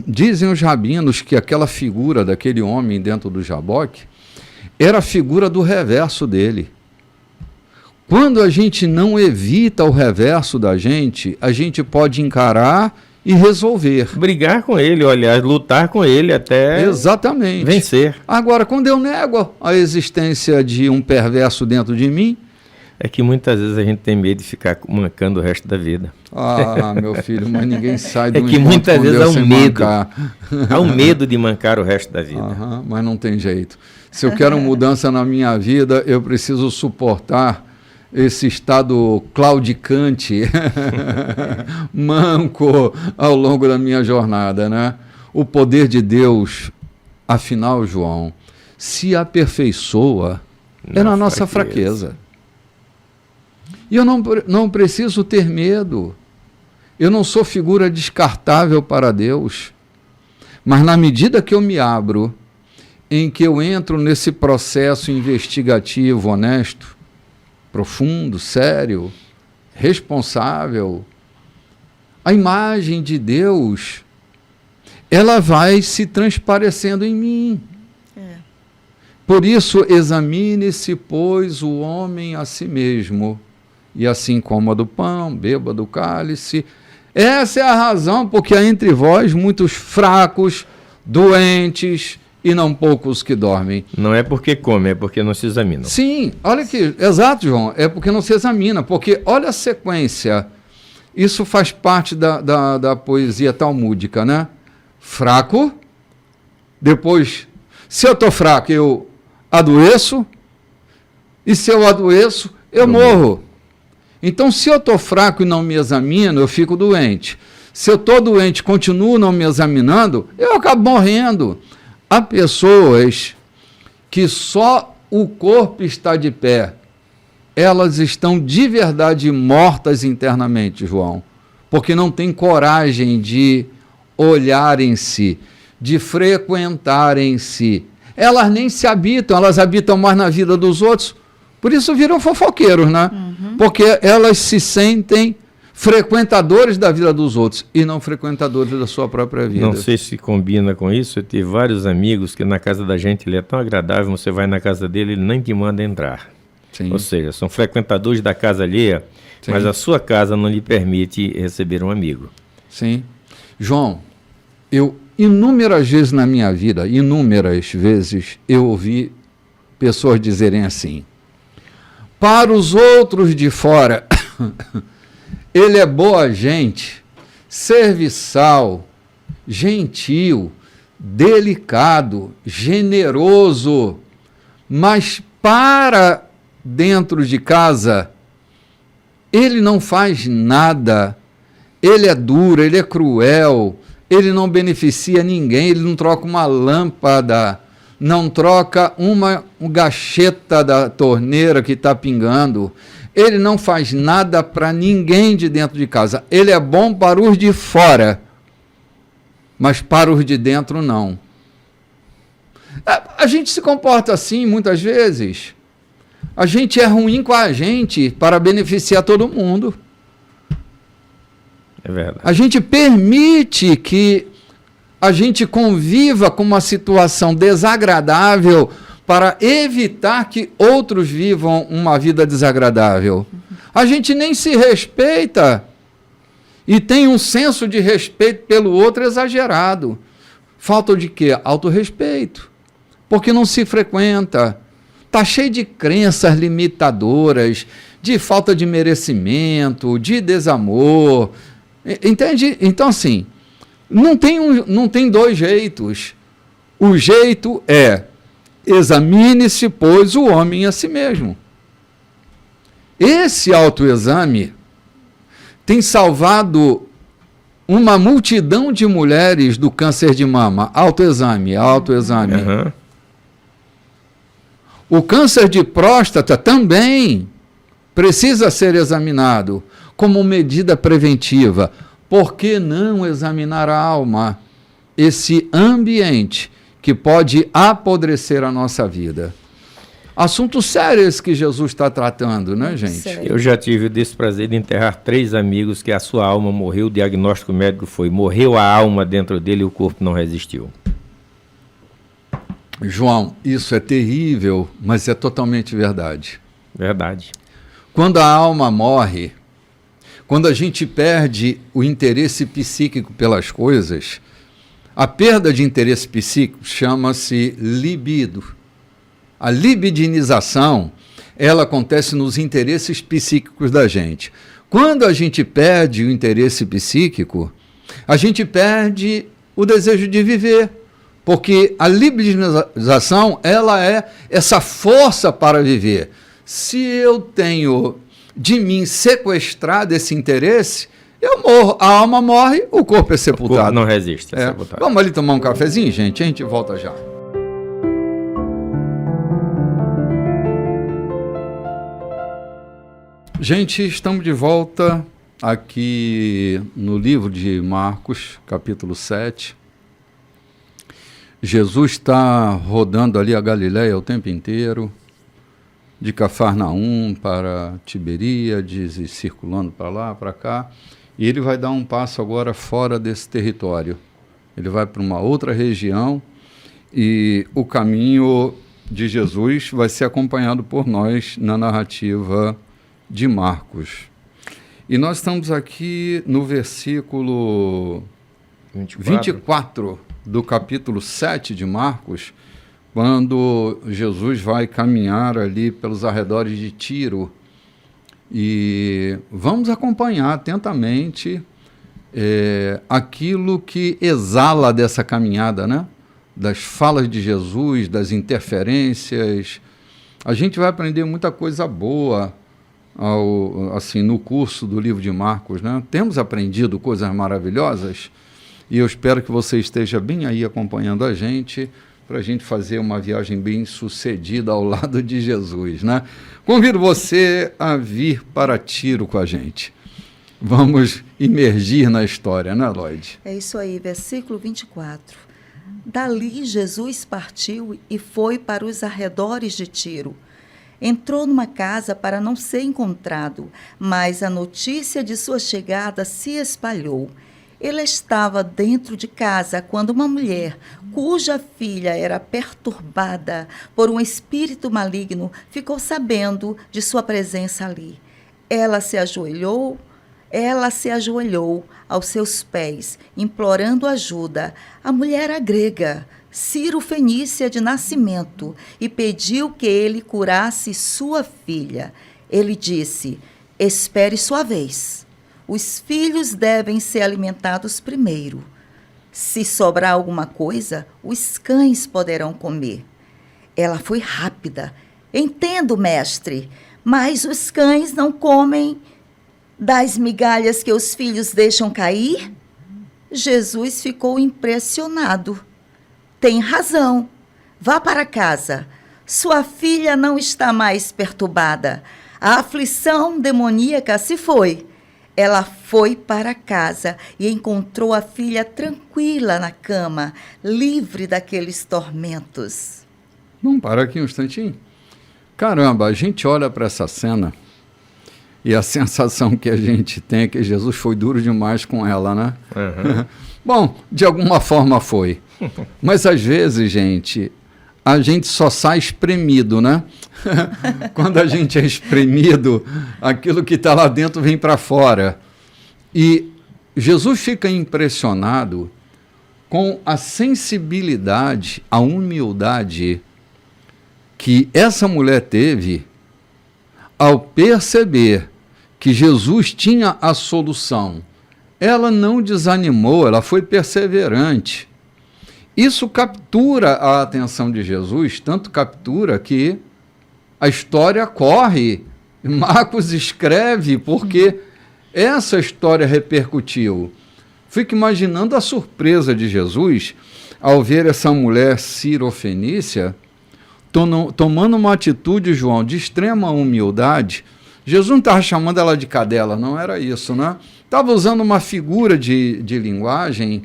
dizem os rabinos que aquela figura daquele homem dentro do jaboque era a figura do reverso dele. Quando a gente não evita o reverso da gente, a gente pode encarar e resolver. Brigar com ele, olha, lutar com ele até Exatamente. vencer. Agora, quando eu nego a existência de um perverso dentro de mim, É que muitas vezes a gente tem medo de ficar mancando o resto da vida. meu filho, mas ninguém sai do É que encontro muitas com vezes Deus há um sem medo. mancar. Há um medo de mancar o resto da vida. Aham, mas não tem jeito. Se eu quero mudança na minha vida, eu preciso suportar esse estado claudicante, manco, ao longo da minha jornada, né? O poder de Deus, afinal, João, se aperfeiçoa na nossa fraqueza. E eu não preciso ter medo. Eu não sou figura descartável para Deus. Mas na medida que eu me abro, em que eu entro nesse processo investigativo honesto, profundo, sério, responsável, a imagem de Deus, ela vai se transparecendo em mim. Por isso, examine-se, pois, o homem a si mesmo, e assim coma do pão, beba do cálice. Essa é a razão porque há entre vós muitos fracos, doentes e não poucos que dormem. Não é porque come, é porque não se examina. Sim, olha aqui, exato, João, é porque não se examina, porque olha a sequência, isso faz parte da poesia talmúdica, né? Fraco, depois, se eu estou fraco, eu adoeço, e se eu adoeço, eu morro. Então, se eu estou fraco e não me examino, eu fico doente. Se eu estou doente e continuo não me examinando, eu acabo morrendo. Há pessoas que só o corpo está de pé, elas estão de verdade mortas internamente, João, porque não têm coragem de olhar em si, de frequentar em si. Elas nem se habitam, elas habitam mais na vida dos outros, por isso viram fofoqueiros, né? Porque elas se sentem frequentadores da vida dos outros e não frequentadores da sua própria vida. Não sei se combina com isso. Eu tive vários amigos que na casa da gente ele é tão agradável, você vai na casa dele, ele nem te manda entrar. Sim. Ou seja, são frequentadores da casa alheia, Sim. mas a sua casa não lhe permite receber um amigo. Sim. João, eu inúmeras vezes na minha vida, eu ouvi pessoas dizerem assim: para os outros de fora, ele é boa gente, serviçal, gentil, delicado, generoso, mas para dentro de casa, ele não faz nada, ele é duro, ele é cruel, ele não beneficia ninguém, ele não troca uma lâmpada, não troca uma gacheta da torneira que está pingando, ele não faz nada para ninguém de dentro de casa. Ele é bom para os de fora, mas para os de dentro não. A gente se comporta assim muitas vezes. A gente é ruim com a gente para beneficiar todo mundo. É verdade. A gente permite que a gente conviva com uma situação desagradável para evitar que outros vivam uma vida desagradável. A gente nem se respeita e tem um senso de respeito pelo outro exagerado. Falta de quê? Autorrespeito. Porque não se frequenta. Está cheio de crenças limitadoras, de falta de merecimento, de desamor. Entende? Então, assim, não tem dois jeitos. O jeito é: examine-se, pois, o homem a si mesmo. Esse autoexame tem salvado uma multidão de mulheres do câncer de mama. Autoexame. Uhum. O câncer de próstata também precisa ser examinado como medida preventiva. Por que não examinar a alma? Esse ambiente que pode apodrecer a nossa vida. Assunto sério esse que Jesus está tratando, né, gente? Sério. Eu já tive o desprazer de enterrar 3 amigos que a sua alma morreu, o diagnóstico médico foi: morreu a alma dentro dele e o corpo não resistiu. João, isso é terrível, mas é totalmente verdade. Verdade. Quando a alma morre, quando a gente perde o interesse psíquico pelas coisas, a perda de interesse psíquico chama-se libido. A libidinização, ela acontece nos interesses psíquicos da gente. Quando a gente perde o interesse psíquico, a gente perde o desejo de viver, porque a libidinização, ela é essa força para viver. Se eu tenho de mim sequestrado esse interesse, eu morro, a alma morre, o corpo é sepultado. O corpo não resiste. Vamos ali tomar um cafezinho, gente? A gente volta já. Gente, estamos de volta aqui no livro de Marcos, capítulo 7. Jesus está rodando ali a Galileia o tempo inteiro, de Cafarnaum para Tiberíades e circulando para lá, para cá. E ele vai dar um passo agora fora desse território. Ele vai para uma outra região e o caminho de Jesus vai ser acompanhado por nós na narrativa de Marcos. E nós estamos aqui no versículo 24 do capítulo 7 de Marcos, quando Jesus vai caminhar ali pelos arredores de Tiro. E vamos acompanhar atentamente aquilo que exala dessa caminhada, né? Das falas de Jesus, das interferências. A gente vai aprender muita coisa boa no curso do livro de Marcos, né? Temos aprendido coisas maravilhosas e eu espero que você esteja bem aí acompanhando a gente, para a gente fazer uma viagem bem sucedida ao lado de Jesus, né? Convido você a vir para Tiro com a gente. Vamos imergir na história, né, Lloyd? É isso aí, versículo 24. Dali Jesus partiu e foi para os arredores de Tiro. Entrou numa casa para não ser encontrado, mas a notícia de sua chegada se espalhou. Ele estava dentro de casa quando uma mulher, cuja filha era perturbada por um espírito maligno, ficou sabendo de sua presença ali. Ela se ajoelhou aos seus pés, implorando ajuda. A mulher era grega, Ciro-fenícia de nascimento, e pediu que ele curasse sua filha. Ele disse: espere sua vez. Os filhos devem ser alimentados primeiro. Se sobrar alguma coisa, os cães poderão comer. Ela foi rápida. Entendo, mestre, mas os cães não comem das migalhas que os filhos deixam cair? Jesus ficou impressionado. Tem razão. Vá para casa. Sua filha não está mais perturbada. A aflição demoníaca se foi. Ela foi para casa e encontrou a filha tranquila na cama, livre daqueles tormentos. Vamos parar aqui um instantinho. Caramba, a gente olha para essa cena e a sensação que a gente tem é que Jesus foi duro demais com ela, né? Uhum. Bom, de alguma forma foi. Mas às vezes, gente, a gente só sai espremido, né? Quando a gente é espremido, aquilo que está lá dentro vem para fora. E Jesus fica impressionado com a sensibilidade, a humildade que essa mulher teve ao perceber que Jesus tinha a solução. Ela não desanimou, ela foi perseverante. Isso captura a atenção de Jesus, tanto captura que a história corre. Marcos escreve porque essa história repercutiu. Fico imaginando a surpresa de Jesus ao ver essa mulher Ciro-fenícia tomando uma atitude, João, de extrema humildade. Jesus não estava chamando ela de cadela, não era isso, né? Estava usando uma figura de linguagem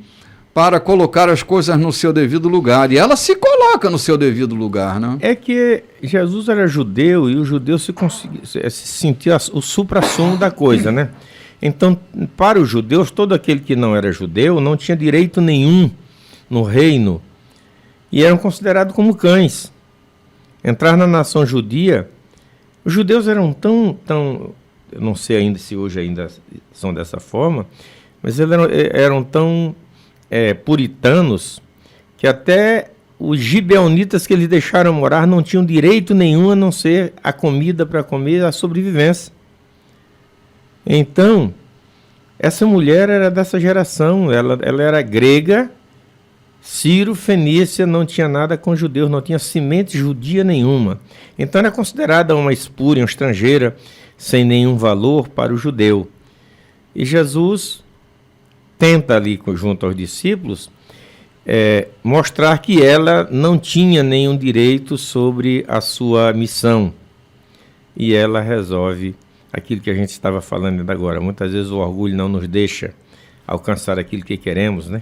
para colocar as coisas no seu devido lugar. E ela se coloca no seu devido lugar, né? É que Jesus era judeu e o judeu se sentia o supra-sumo da coisa, né? Então, para os judeus, todo aquele que não era judeu não tinha direito nenhum no reino e eram considerados como cães. Entrar na nação judia, os judeus eram tão eu não sei ainda se hoje ainda são dessa forma, mas eles eram tão puritanos que até os gibeonitas que eles deixaram morar não tinham direito nenhum a não ser a comida para comer, a sobrevivência. Então, essa mulher era dessa geração, ela era grega, Sírio-Fenícia, não tinha nada com judeus, não tinha semente judia nenhuma. Então era considerada uma espúria, uma estrangeira, sem nenhum valor para o judeu. E Jesus tenta ali, junto aos discípulos, mostrar que ela não tinha nenhum direito sobre a sua missão. E ela resolve aquilo que a gente estava falando ainda agora. Muitas vezes o orgulho não nos deixa alcançar aquilo que queremos, né?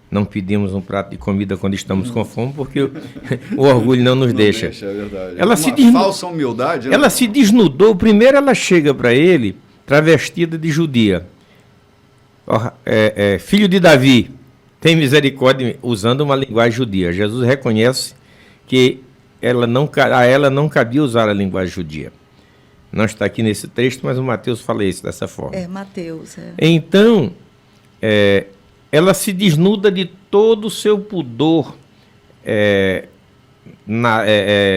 Não pedimos um prato de comida quando estamos com fome, porque o orgulho não nos deixa. É verdade. Ela falsa humildade. Né? Ela se desnudou. Primeiro ela chega para ele travestida de judia. Filho de Davi, tem misericórdia, usando uma linguagem judia. Jesus reconhece que a ela não cabia usar a linguagem judia. Não está aqui nesse texto, mas o Mateus fala isso dessa forma. Mateus. Então, ela se desnuda de todo o seu pudor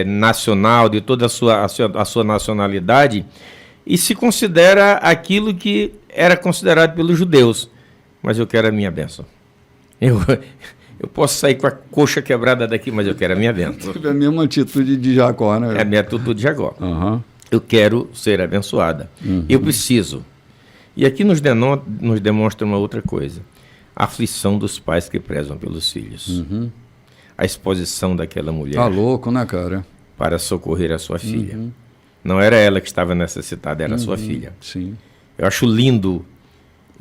nacional, de toda a sua nacionalidade, e se considera aquilo que era considerado pelos judeus. Mas eu quero a minha bênção. Eu posso sair com a coxa quebrada daqui, mas eu quero a minha bênção. É a mesma atitude de Jacó, né? É a minha atitude de Jacó. Uhum. Eu quero ser abençoada. Uhum. Eu preciso. E aqui nos demonstra uma outra coisa. A aflição dos pais que prezam pelos filhos. Uhum. A exposição daquela mulher. Tá louco, né, cara? Para socorrer a sua filha. Uhum. Não era ela que estava necessitada, era a sua filha. Sim. Eu acho lindo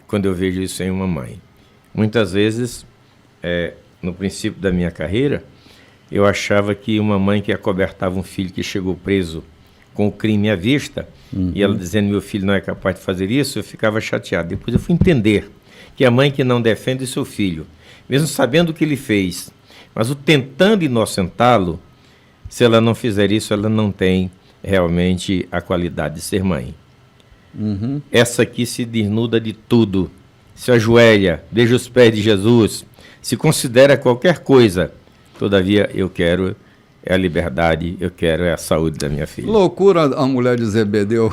quando eu vejo isso em uma mãe. Muitas vezes, no princípio da minha carreira, eu achava que uma mãe que acobertava um filho que chegou preso com o crime à vista, e ela dizendo, meu filho não é capaz de fazer isso, eu ficava chateado. Depois eu fui entender que a mãe que não defende seu filho, mesmo sabendo o que ele fez, mas o tentando inocentá-lo, se ela não fizer isso, ela não tem realmente a qualidade de ser mãe. Uhum. Essa aqui se desnuda de tudo, se ajoelha, beija os pés de Jesus, se considera qualquer coisa. Todavia, eu quero a liberdade, eu quero a saúde da minha filha. Loucura a mulher de Zebedeu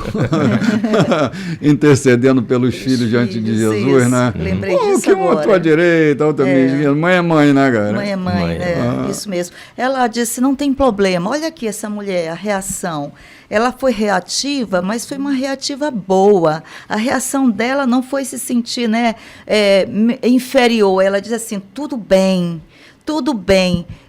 intercedendo pelos filhos diante de Jesus, isso. né? Lembrei disso que uma à tua direita, outra minha esquerda. Mãe é mãe, né, cara? Mãe é mãe, isso mesmo. Ela disse, não tem problema. Olha aqui essa mulher, a reação. Ela foi reativa, mas foi uma reativa boa. A reação dela não foi se sentir, inferior. Ela diz assim, tudo bem,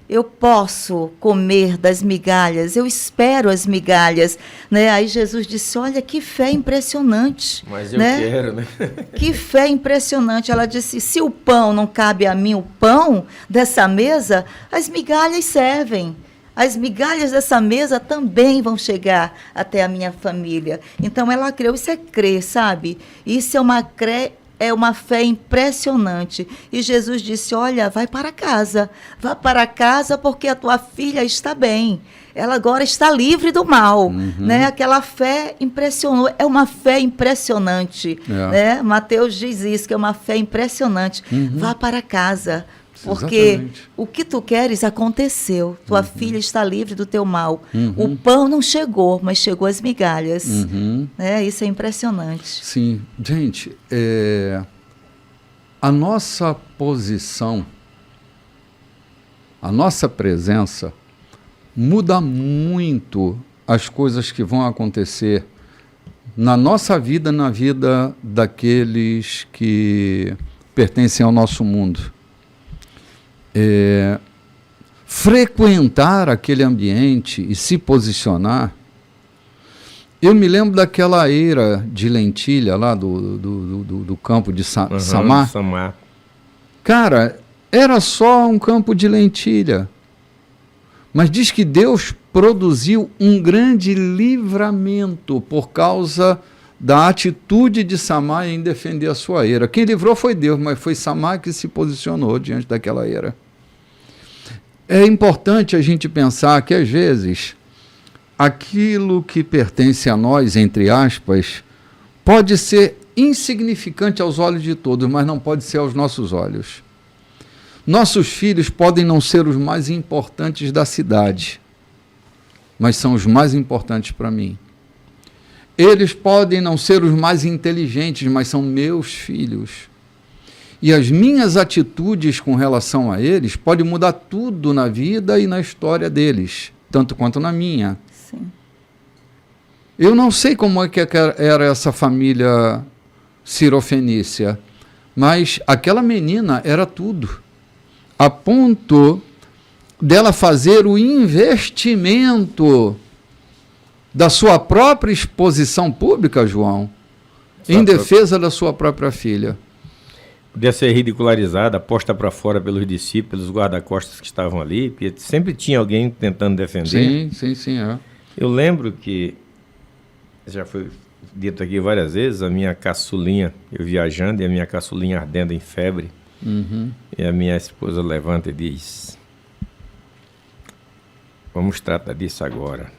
eu posso comer das migalhas, eu espero as migalhas. Né? Aí Jesus disse, olha que fé impressionante. Mas eu quero, né? Que fé impressionante. Ela disse, se o pão não cabe a mim, o pão dessa mesa, as migalhas servem. As migalhas dessa mesa também vão chegar até a minha família. Então, ela creu. Isso é crer, sabe? Isso é uma fé impressionante. E Jesus disse, olha, vai para casa. Vá para casa porque a tua filha está bem. Ela agora está livre do mal. Né? Aquela fé impressionou. É uma fé impressionante. Né? Mateus diz isso, que é uma fé impressionante. Vá para casa. Porque exatamente. O que tu queres aconteceu. Tua filha está livre do teu mal. O pão não chegou, mas chegou as migalhas. Isso é impressionante. Sim. Gente, a nossa posição, a nossa presença muda muito as coisas que vão acontecer na nossa vida, na vida daqueles que pertencem ao nosso mundo. Frequentar aquele ambiente e se posicionar. Eu me lembro daquela eira de lentilha lá do campo de Samar. Cara, era só um campo de lentilha. Mas diz que Deus produziu um grande livramento por causa da atitude de Samar em defender a sua eira. Quem livrou foi Deus, mas foi Samar que se posicionou diante daquela eira. É importante a gente pensar que, às vezes, aquilo que pertence a nós, entre aspas, pode ser insignificante aos olhos de todos, mas não pode ser aos nossos olhos. Nossos filhos podem não ser os mais importantes da cidade, mas são os mais importantes para mim. Eles podem não ser os mais inteligentes, mas são meus filhos. E as minhas atitudes com relação a eles podem mudar tudo na vida e na história deles, tanto quanto na minha. Sim. Eu não sei como é que era essa família cirofenícia, mas aquela menina era tudo, a ponto dela fazer o investimento da sua própria exposição pública, João, em defesa da sua própria filha. Podia ser ridicularizada, posta para fora pelos discípulos, pelos guarda-costas que estavam ali, porque sempre tinha alguém tentando defender. Sim, é. Eu lembro que, já foi dito aqui várias vezes, a minha caçulinha, eu viajando, e a minha caçulinha ardendo em febre, e a minha esposa levanta e diz: vamos tratar disso agora.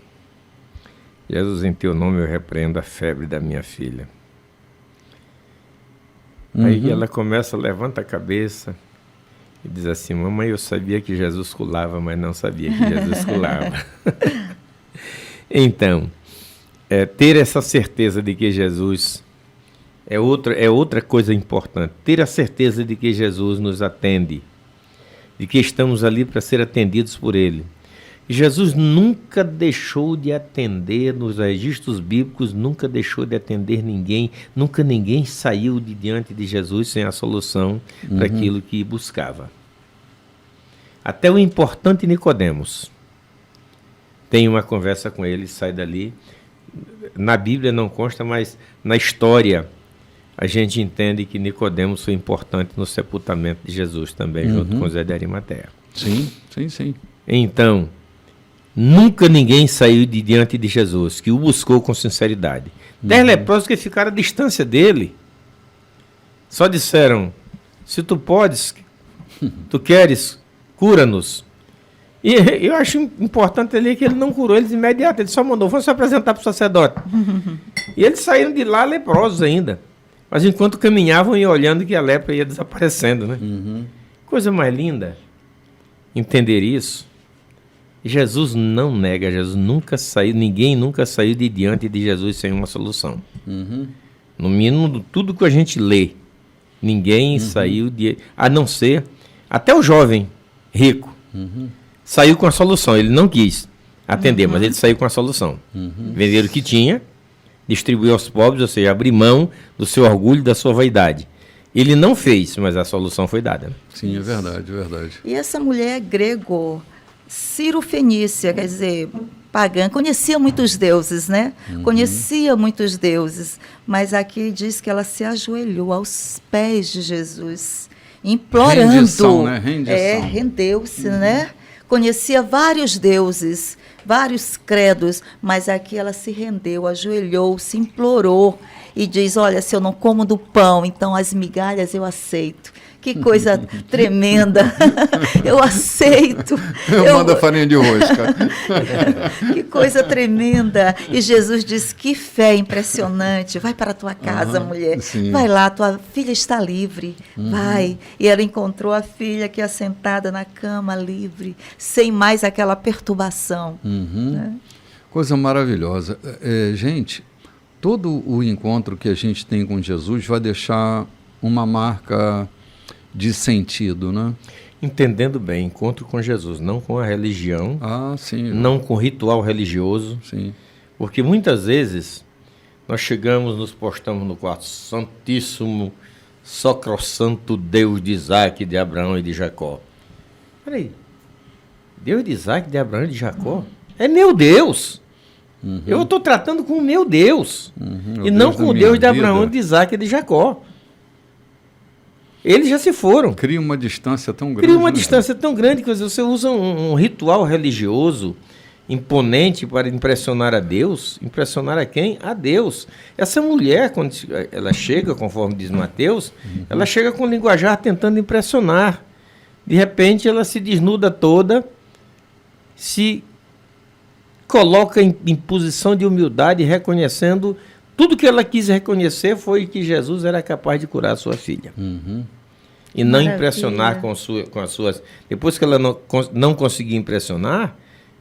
Jesus, em teu nome eu repreendo a febre da minha filha. Aí ela começa, levanta a cabeça e diz assim: mamãe, eu sabia que Jesus curava, mas não sabia que Jesus curava. Então, ter essa certeza de que Jesus é outra coisa importante. Ter a certeza de que Jesus nos atende, de que estamos ali para ser atendidos por Ele. Jesus nunca deixou de atender, nos registros bíblicos, nunca deixou de atender ninguém, nunca ninguém saiu de diante de Jesus sem a solução para aquilo que buscava. Até o importante Nicodemos tem uma conversa com ele, sai dali. Na Bíblia não consta, mas na história a gente entende que Nicodemos foi importante no sepultamento de Jesus também, junto com Zé de Arimateia. Sim. Então, nunca ninguém saiu de diante de Jesus, que o buscou com sinceridade. 10 leprosos que ficaram à distância dele, só disseram: se tu podes, tu queres, cura-nos. E eu acho importante ali que ele não curou eles de imediato, ele só mandou: vamos se apresentar para o sacerdote. E eles saíram de lá leprosos ainda, mas enquanto caminhavam e olhando que a lepra ia desaparecendo, né? Coisa mais linda entender isso. Jesus não nega, Jesus nunca saiu, ninguém nunca saiu de diante de Jesus sem uma solução. No mínimo, tudo que a gente lê, ninguém saiu a não ser, até o jovem rico, saiu com a solução. Ele não quis atender, mas ele saiu com a solução. Vender o que tinha, distribuir aos pobres, ou seja, abrir mão do seu orgulho, da sua vaidade. Ele não fez, mas a solução foi dada. Né? Sim, é verdade. E essa mulher grego, cirofenícia, quer dizer, pagã, conhecia muitos deuses, né? Conhecia muitos deuses, mas aqui diz que ela se ajoelhou aos pés de Jesus, implorando. Rendição, né? Rendição. Rendeu-se, né? Conhecia vários deuses, vários credos, mas aqui ela se rendeu, ajoelhou-se, implorou e diz: olha, se eu não como do pão, então as migalhas eu aceito. Que coisa tremenda. Eu aceito. Eu mando a farinha de rosca. Que coisa tremenda. E Jesus disse: que fé impressionante. Vai para a tua casa, mulher. Sim. Vai lá, tua filha está livre. Vai. E ela encontrou a filha aqui assentada na cama, livre, sem mais aquela perturbação. Né? Coisa maravilhosa. Gente, todo o encontro que a gente tem com Jesus vai deixar uma marca de sentido, né? Entendendo bem, encontro com Jesus, não com a religião, sim, não com ritual religioso, sim. Porque muitas vezes nós chegamos, nos postamos no quarto: Santíssimo, Sacrosanto Deus de Isaac, de Abraão e de Jacó. Peraí, Deus de Isaac, de Abraão e de Jacó? É meu Deus! Eu estou tratando com o meu Deus, e não com o Deus de Abraão, de Isaac e de Jacó. Eles já se foram. Cria uma distância tão grande. Cria uma distância tão grande que você usa um ritual religioso imponente para impressionar a Deus. Impressionar a quem? A Deus. Essa mulher, quando ela chega, conforme diz Mateus, ela chega com o linguajar tentando impressionar. De repente, ela se desnuda toda, se coloca em posição de humildade, reconhecendo Tudo que ela quis reconhecer foi que Jesus era capaz de curar a sua filha. E não Maravilha. impressionar com as suas... Depois que ela não conseguir impressionar,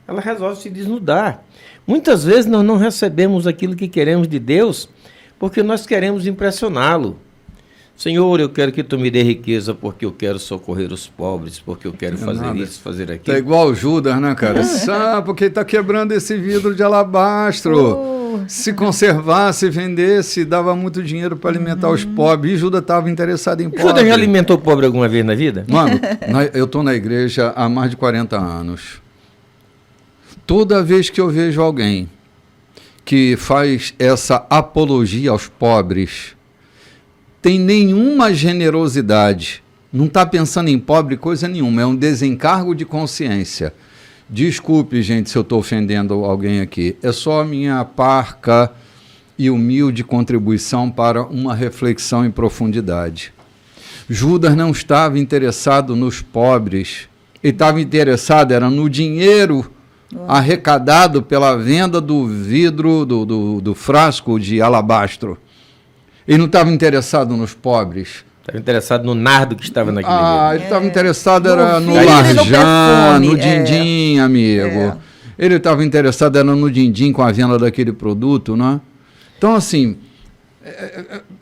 ela resolve se desnudar. Muitas vezes nós não recebemos aquilo que queremos de Deus porque nós queremos impressioná-lo. Senhor, eu quero que tu me dê riqueza porque eu quero socorrer os pobres, porque eu quero fazer isso, fazer aquilo. Tá igual o Judas, né, cara? Sabe, porque ele tá quebrando esse vidro de alabastro. Se conservasse, vendesse, dava muito dinheiro para alimentar os pobres. E Judas estava interessado em pobres. Judas já alimentou pobre alguma vez na vida? Mano, eu tô na igreja há mais de 40 anos. Toda vez que eu vejo alguém que faz essa apologia aos pobres, tem nenhuma generosidade, não está pensando em pobre coisa nenhuma, é um desencargo de consciência. Desculpe, gente, se eu estou ofendendo alguém aqui, é só a minha parca e humilde contribuição para uma reflexão em profundidade. Judas não estava interessado nos pobres, ele estava interessado era no dinheiro arrecadado pela venda do vidro, do frasco de alabastro. Ele não estava interessado nos pobres. Estava interessado no nardo que estava naquele vidro. Ele estava interessado era no vidro e no larjã, perfume, no din-din, amigo. Ele estava interessado era no din-din com a venda daquele produto, né? Então, assim,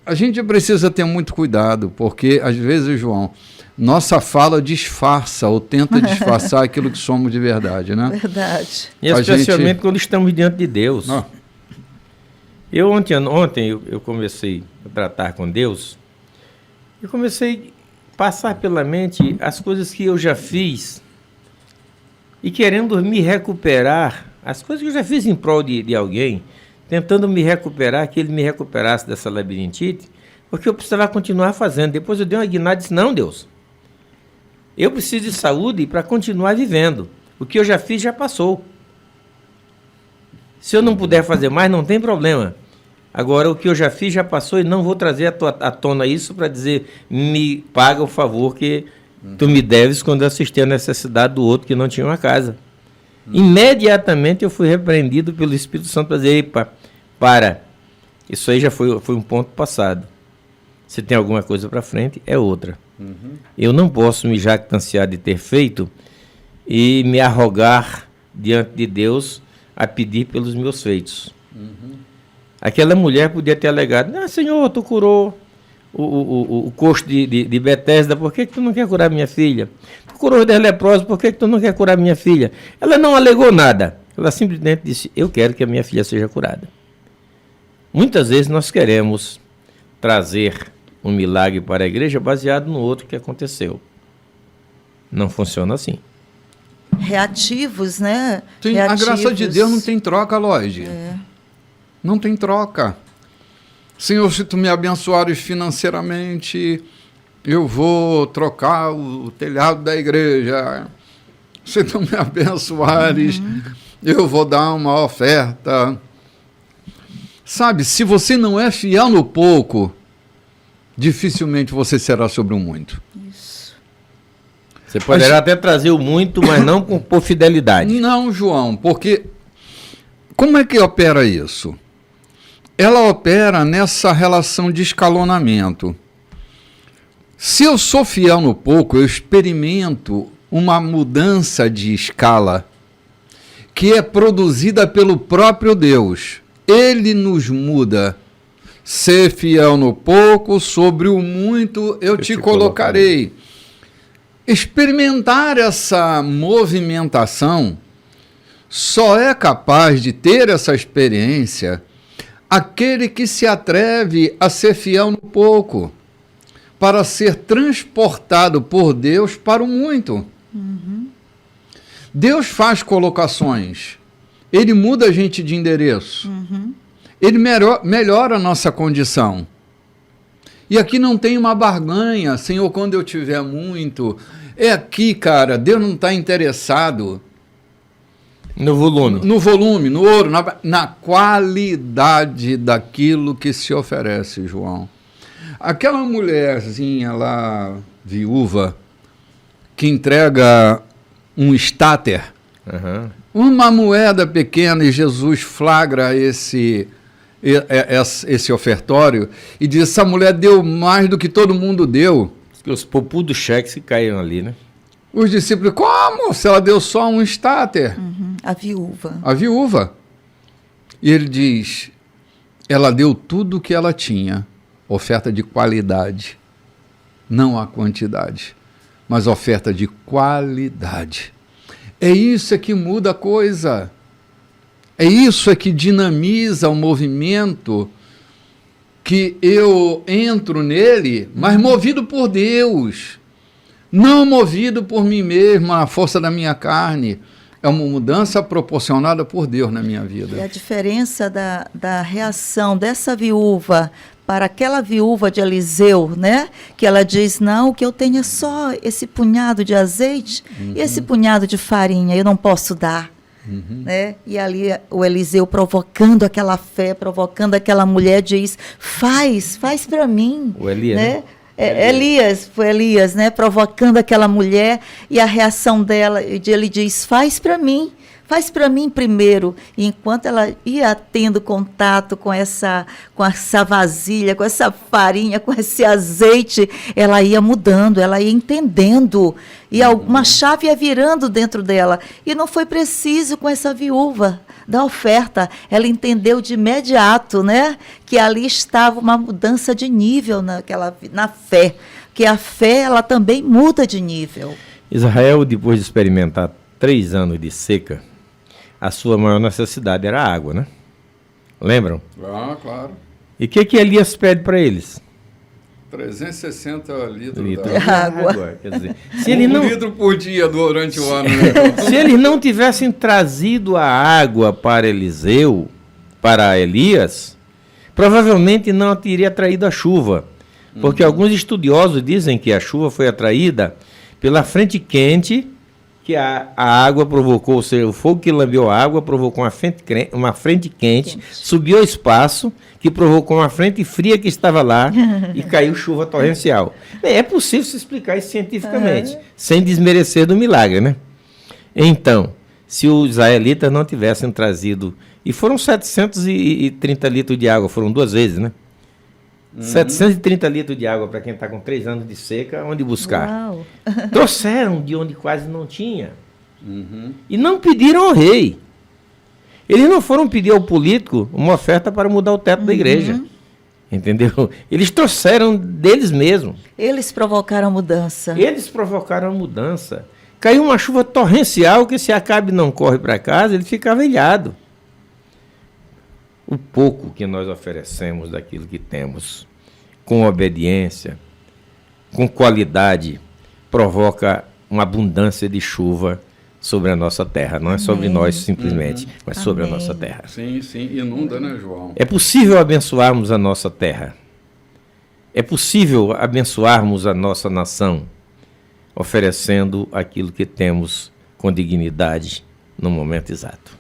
a gente precisa ter muito cuidado, porque, às vezes, João, nossa fala disfarça ou tenta disfarçar aquilo que somos de verdade, né? Verdade. E especialmente quando estamos diante de Deus. Eu ontem eu comecei a tratar com Deus, eu comecei a passar pela mente as coisas que eu já fiz e querendo me recuperar, as coisas que eu já fiz em prol de alguém, tentando me recuperar, que ele me recuperasse dessa labirintite, porque eu precisava continuar fazendo. Depois eu dei uma guinada e disse, não, Deus, eu preciso de saúde para continuar vivendo. O que eu já fiz já passou. Se eu não puder fazer mais, não tem problema. Agora, o que eu já fiz já passou e não vou trazer à tona isso para dizer, me paga o favor que tu me deves quando eu assisti a necessidade do outro que não tinha uma casa. Imediatamente eu fui repreendido pelo Espírito Santo para dizer, epa, para, isso aí já foi um ponto passado. Se tem alguma coisa para frente, é outra. Eu não posso me jactanciar de ter feito e me arrogar diante de Deus a pedir pelos meus feitos. Aquela mulher podia ter alegado, Senhor, tu curou o coxo de Betesda, por que tu não quer curar minha filha? Tu curou os 10 leprosos, por que tu não quer curar minha filha? Ela não alegou nada, ela simplesmente disse, eu quero que a minha filha seja curada. Muitas vezes nós queremos trazer um milagre para a igreja baseado no outro que aconteceu. Não funciona assim. Reativos, né? A graça de Deus não tem troca, Lloyd. Não tem troca. Senhor, se tu me abençoares financeiramente, eu vou trocar o telhado da igreja. Se tu me abençoares, eu vou dar uma oferta. Sabe, se você não é fiel no pouco, dificilmente você será sobre o muito. Isso. Você poderá até trazer o muito, mas não por fidelidade. Não, João, porque como é que opera isso? Ela opera nessa relação de escalonamento. Se eu sou fiel no pouco, eu experimento uma mudança de escala que é produzida pelo próprio Deus. Ele nos muda. Ser fiel no pouco, sobre o muito eu te colocarei. Experimentar essa movimentação só é capaz de ter essa experiência aquele que se atreve a ser fiel no pouco, para ser transportado por Deus para o muito. Deus faz colocações, Ele muda a gente de endereço, Ele melhora a nossa condição. E aqui não tem uma barganha, Senhor, quando eu tiver muito. É aqui, cara, Deus não está interessado no volume. No volume, no ouro, na qualidade daquilo que se oferece, João. Aquela mulherzinha lá, viúva, que entrega um estáter, uma moeda pequena, e Jesus flagra esse ofertório e diz: essa mulher deu mais do que todo mundo deu. Os popus do cheque se caíram ali, né? Os discípulos: como? Se ela deu só um estáter. A viúva. A viúva. E ele diz: ela deu tudo o que ela tinha. Oferta de qualidade. Não a quantidade, mas oferta de qualidade. É isso que muda a coisa. É isso que dinamiza o movimento, que eu entro nele, mas movido por Deus, não movido por mim mesmo, a força da minha carne. É uma mudança proporcionada por Deus na minha vida. E a diferença da reação dessa viúva para aquela viúva de Eliseu, né? Que ela diz: não, o que eu tenho é só esse punhado de azeite e esse punhado de farinha, eu não posso dar. Né? E ali o Eliseu, provocando aquela fé, provocando aquela mulher, diz: faz para mim. O Elias, né? Elias. Foi Elias, né? Provocando aquela mulher, e a reação dela, ele diz: faz para mim primeiro. E enquanto ela ia tendo contato com essa vasilha, com essa farinha, com esse azeite, ela ia mudando, ela ia entendendo, e uma chave ia virando dentro dela. E não foi preciso com essa viúva da oferta, ela entendeu de imediato, né, que ali estava uma mudança de nível na fé, que a fé, ela também muda de nível. Israel, depois de experimentar 3 anos de seca, a sua maior necessidade era a água, né? Lembram? Ah, claro. E o que Elias pede para eles? 360 litros De água. Quer dizer, se ele não, litro por dia durante o ano. Né? se eles não tivessem trazido a água para Eliseu, para Elias, provavelmente não teria atraído a chuva. Porque alguns estudiosos dizem que a chuva foi atraída pela frente quente, que a água provocou, ou seja, o fogo que lambeu a água provocou uma frente quente, subiu ao espaço, que provocou uma frente fria que estava lá e caiu chuva torrencial. É possível se explicar isso cientificamente, sem desmerecer do milagre, né? Então, se os israelitas não tivessem trazido, e foram 730 litros de água, foram 2 vezes, né? 730 litros de água para quem está com 3 anos de seca, onde buscar? Uau. Trouxeram de onde quase não tinha. E não pediram ao rei. Eles não foram pedir ao político uma oferta para mudar o teto da igreja. Entendeu? Eles trouxeram deles mesmos. Eles provocaram a mudança. Eles provocaram a mudança. Caiu uma chuva torrencial que, se Acabe não corre para casa, ele ficava ilhado. O pouco que nós oferecemos daquilo que temos, com obediência, com qualidade, provoca uma abundância de chuva sobre a nossa terra. Não é sobre nós simplesmente, mas sobre a nossa terra. Sim, inunda, né, João? É possível abençoarmos a nossa terra. É possível abençoarmos a nossa nação, oferecendo aquilo que temos com dignidade no momento exato.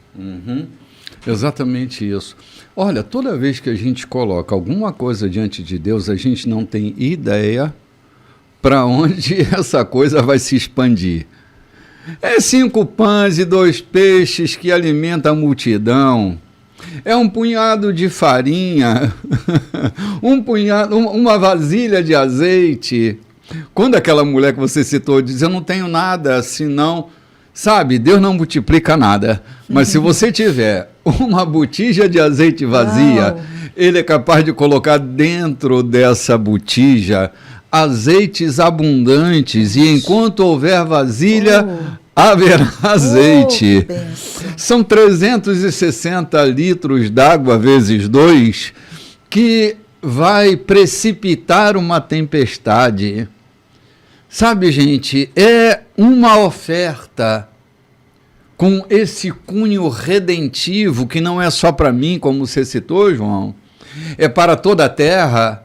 Exatamente isso. Olha, toda vez que a gente coloca alguma coisa diante de Deus, a gente não tem ideia para onde essa coisa vai se expandir. É 5 pães e 2 peixes que alimenta a multidão. É um punhado de farinha, uma vasilha de azeite. Quando aquela mulher que você citou diz: eu não tenho nada, senão... Sabe, Deus não multiplica nada, mas se você tiver uma botija de azeite vazia, Ele é capaz de colocar dentro dessa botija azeites abundantes, e enquanto houver vasilha, haverá azeite. São 360 litros d'água vezes 2 que vai precipitar uma tempestade. Sabe, gente, é uma oferta com esse cunho redentivo, que não é só para mim, como você citou, João, é para toda a terra.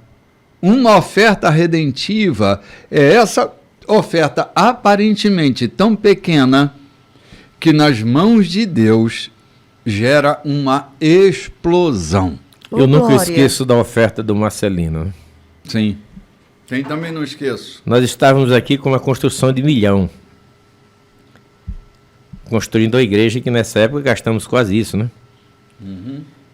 Uma oferta redentiva é essa oferta aparentemente tão pequena que nas mãos de Deus gera uma explosão. Eu nunca esqueço da oferta do Marcelino. Sim. Quem também não esqueço. Nós estávamos aqui com uma construção de 1 milhão. Construindo a igreja, que nessa época gastamos quase isso, né?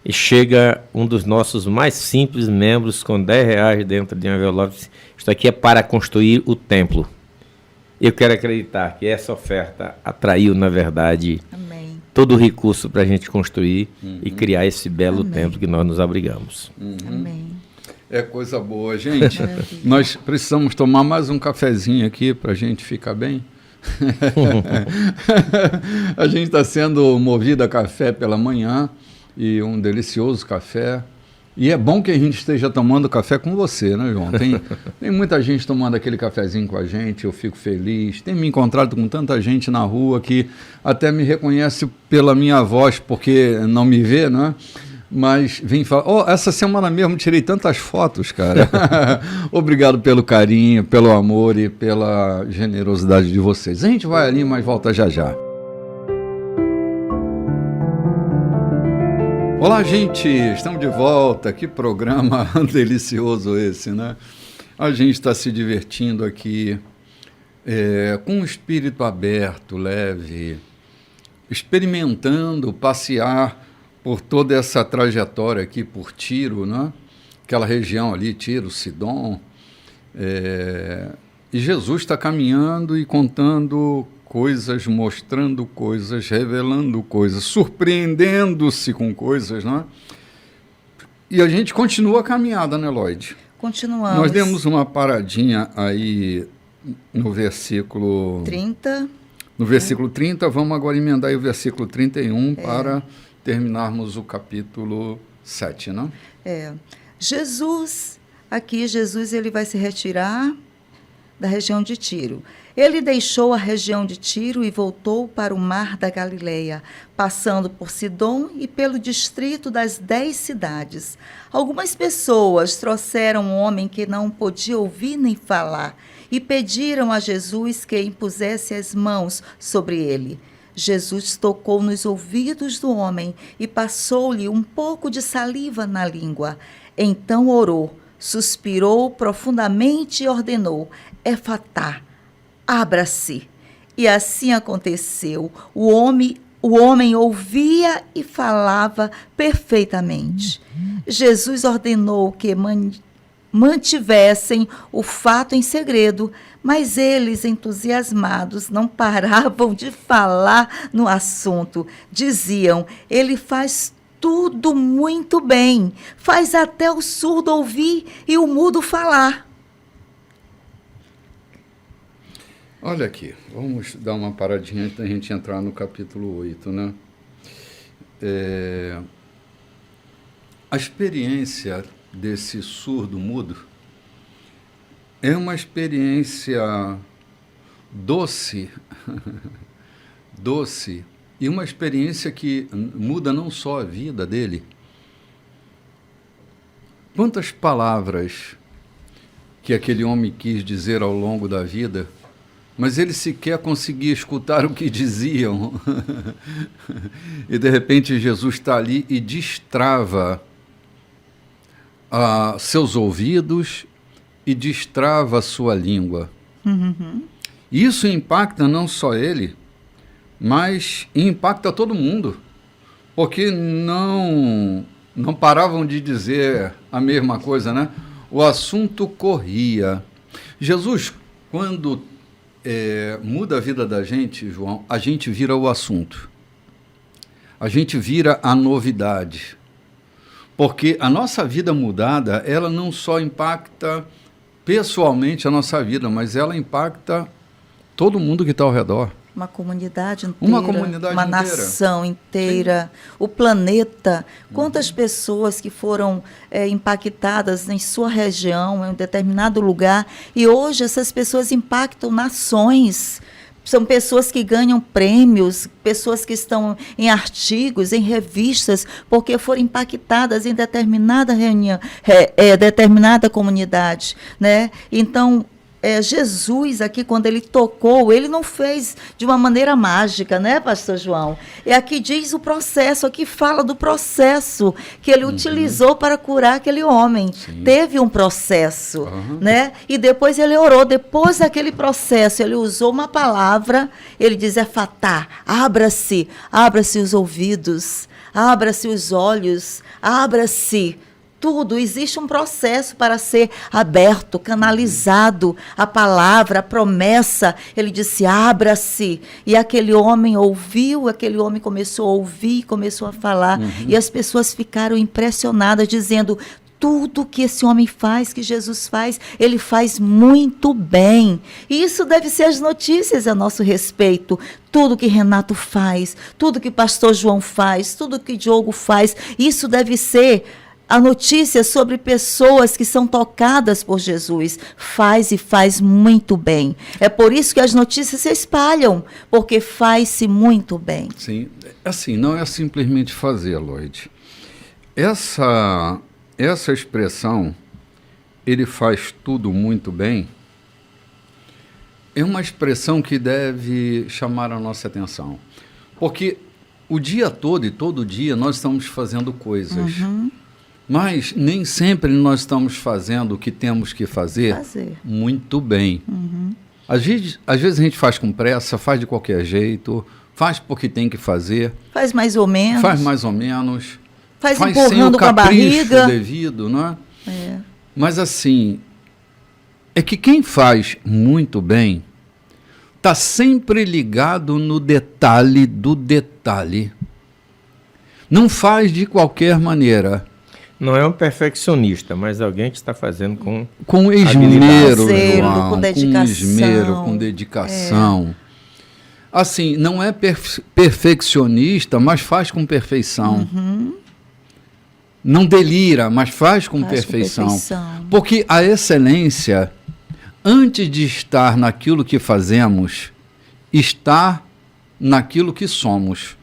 e chega um dos nossos mais simples membros com R$10 dentro de um envelope. Isto aqui é para construir o templo. Eu quero acreditar que essa oferta atraiu, na verdade, Amém. todo o recurso para a gente construir e criar esse belo templo que nós nos abrigamos. Amém. É coisa boa, gente. Nós precisamos tomar mais um cafezinho aqui para a gente ficar bem. A gente está sendo movido a café pela manhã, e um delicioso café. E é bom que a gente esteja tomando café com você, né, João? Tem muita gente tomando aquele cafezinho com a gente, eu fico feliz. Tenho me encontrado com tanta gente na rua que até me reconhece pela minha voz, porque não me vê, né? Mas vem falar, essa semana mesmo tirei tantas fotos, cara. Obrigado pelo carinho, pelo amor e pela generosidade de vocês. A gente vai ali, mas volta já já. Olá, gente, estamos de volta. Que programa delicioso esse, né? A gente está se divertindo aqui com um espírito aberto, leve, experimentando, passear por toda essa trajetória aqui por Tiro, né? Aquela região ali, Tiro, Sidom. E Jesus está caminhando e contando coisas, mostrando coisas, revelando coisas, surpreendendo-se com coisas, né? E a gente continua a caminhada, né, Lloyd? Continuamos. Nós demos uma paradinha aí no versículo 30. No versículo 30, vamos agora emendar aí o versículo 31 para terminarmos o capítulo 7, não? Jesus ele vai se retirar da região de Tiro. Ele deixou a região de Tiro e voltou para o mar da Galileia, passando por Sidom e pelo distrito das 10 cidades. Algumas pessoas trouxeram um homem que não podia ouvir nem falar e pediram a Jesus que impusesse as mãos sobre ele. Jesus tocou nos ouvidos do homem e passou-lhe um pouco de saliva na língua. Então orou, suspirou profundamente e ordenou: Efatá, abra-se. E assim aconteceu. O homem ouvia e falava perfeitamente. Jesus ordenou que mantivessem o fato em segredo, mas eles, entusiasmados, não paravam de falar no assunto. Diziam: ele faz tudo muito bem, faz até o surdo ouvir e o mudo falar. Olha aqui, vamos dar uma paradinha antes da gente entrar no capítulo 8, né? A experiência desse surdo-mudo é uma experiência doce, doce, e uma experiência que muda não só a vida dele. Quantas palavras que aquele homem quis dizer ao longo da vida, mas ele sequer conseguia escutar o que diziam. E, de repente, Jesus está ali e destrava seus ouvidos e destrava a sua língua. Isso impacta não só ele, mas impacta todo mundo, porque não paravam de dizer a mesma coisa, né? O assunto corria. Jesus, quando muda a vida da gente, João, a gente vira o assunto. A gente vira a novidade. Porque a nossa vida mudada, ela não só impacta pessoalmente a nossa vida, mas ela impacta todo mundo que está ao redor. Uma comunidade inteira, uma nação inteira, o planeta. Quantas pessoas que foram impactadas em sua região, em um determinado lugar, e hoje essas pessoas impactam nações. São pessoas que ganham prêmios, pessoas que estão em artigos, em revistas, porque foram impactadas em determinada reunião, determinada comunidade, né? Então, Jesus aqui, quando ele tocou, ele não fez de uma maneira mágica, né, pastor João? Aqui diz o processo, aqui fala do processo que ele utilizou para curar aquele homem. Sim. Teve um processo, né? E depois ele orou, depois daquele processo, ele usou uma palavra, ele diz: Efatá, abra-se os ouvidos, abra-se os olhos, abra-se tudo. Existe um processo para ser aberto, canalizado, a palavra, a promessa. Ele disse, abra-se. E aquele homem ouviu, aquele homem começou a ouvir, começou a falar. E as pessoas ficaram impressionadas, dizendo, tudo que esse homem faz, que Jesus faz, ele faz muito bem. E isso deve ser as notícias a nosso respeito. Tudo que Renato faz, tudo que pastor João faz, tudo que Diogo faz, isso deve ser a notícia sobre pessoas que são tocadas por Jesus. Faz e faz muito bem. É por isso que as notícias se espalham, porque faz-se muito bem. Sim, assim, não é simplesmente fazer, Lloyd. Essa expressão, ele faz tudo muito bem, é uma expressão que deve chamar a nossa atenção. Porque o dia todo e todo dia nós estamos fazendo coisas. Mas nem sempre nós estamos fazendo o que temos que fazer muito bem. Às vezes a gente faz com pressa, faz de qualquer jeito, faz porque tem que fazer. Faz mais ou menos. Faz mais ou menos. Faz sem empurrando o com a barriga. devido, não é? Mas assim, é que quem faz muito bem está sempre ligado no detalhe do detalhe. Não faz de qualquer maneira. Não é um perfeccionista, mas alguém que está fazendo com esmero, João, com dedicação. Com esmero, com dedicação. Assim, não é perfeccionista, mas faz com perfeição. Não delira, mas faz com perfeição. Porque a excelência, antes de estar naquilo que fazemos, está naquilo que somos.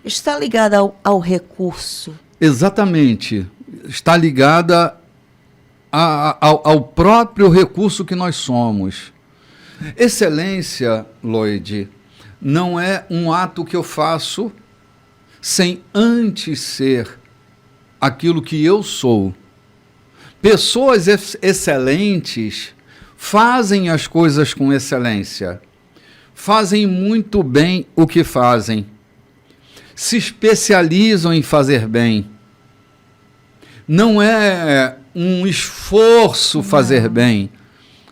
Está ligada ao recurso. Exatamente. Está ligada ao próprio recurso que nós somos. Excelência, Lloyd, não é um ato que eu faço sem antes ser aquilo que eu sou. Pessoas excelentes fazem as coisas com excelência, fazem muito bem o que fazem, se especializam em fazer bem. Não é um esforço fazer bem.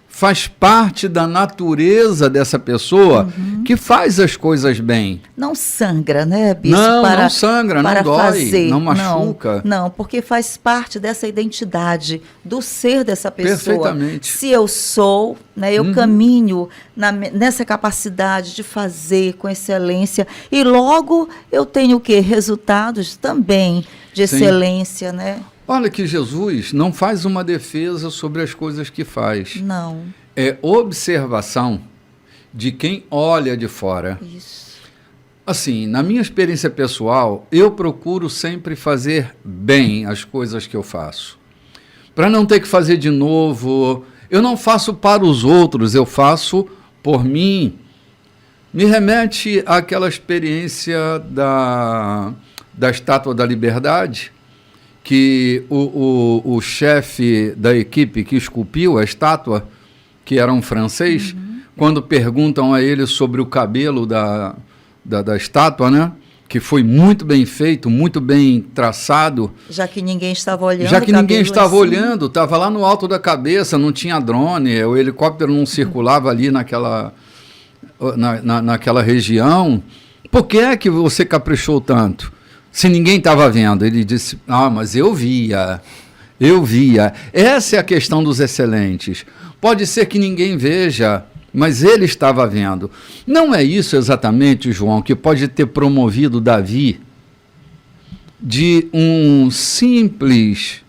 Faz parte da natureza dessa pessoa que faz as coisas bem. Não sangra, né, Bispo? Não sangra, não dói, fazer. Não machuca. Não, porque faz parte dessa identidade, do ser dessa pessoa. Perfeitamente. Se eu sou, né, eu caminho nessa capacidade de fazer com excelência e logo eu tenho o quê? Resultados também de excelência, né? Olha que Jesus não faz uma defesa sobre as coisas que faz. Não. É observação de quem olha de fora. Isso. Assim, na minha experiência pessoal, eu procuro sempre fazer bem as coisas que eu faço. Para não ter que fazer de novo. Eu não faço para os outros, eu faço por mim. Me remete àquela experiência da Estátua da Liberdade, que o chefe da equipe que esculpiu a estátua, que era um francês, quando perguntam a ele sobre o cabelo da estátua, né, que foi muito bem feito, muito bem traçado. Já que ninguém estava olhando. Já que ninguém estava olhando, estava lá no alto da cabeça, não tinha drone, o helicóptero não circulava ali naquela região. Por que é que você caprichou tanto? Se ninguém estava vendo. Ele disse, mas eu via. Essa é a questão dos excelentes. Pode ser que ninguém veja, mas ele estava vendo. Não é isso exatamente, João, que pode ter promovido Davi de um simples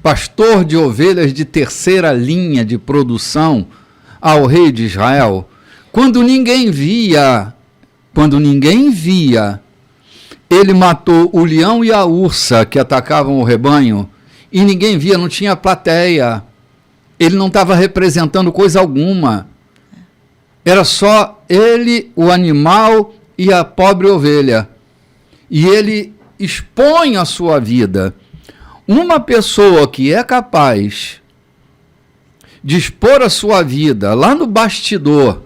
pastor de ovelhas de terceira linha de produção ao rei de Israel, quando ninguém via, ele matou o leão e a ursa que atacavam o rebanho, e ninguém via, não tinha plateia. Ele não estava representando coisa alguma. Era só ele, o animal e a pobre ovelha. E ele expõe a sua vida. Uma pessoa que é capaz de expor a sua vida lá no bastidor,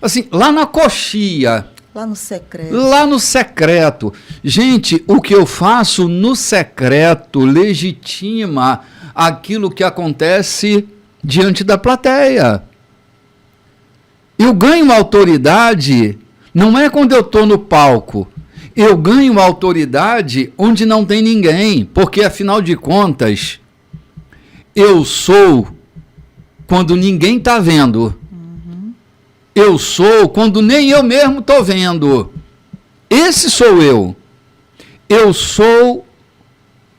assim, lá na coxia, Lá no secreto. Lá no secreto. Gente, o que eu faço no secreto legitima aquilo que acontece diante da plateia. Eu ganho autoridade, não é quando eu estou no palco. Eu ganho autoridade onde não tem ninguém, porque afinal de contas, eu sou quando ninguém está vendo. Eu sou quando nem eu mesmo estou vendo. Esse sou eu. Eu sou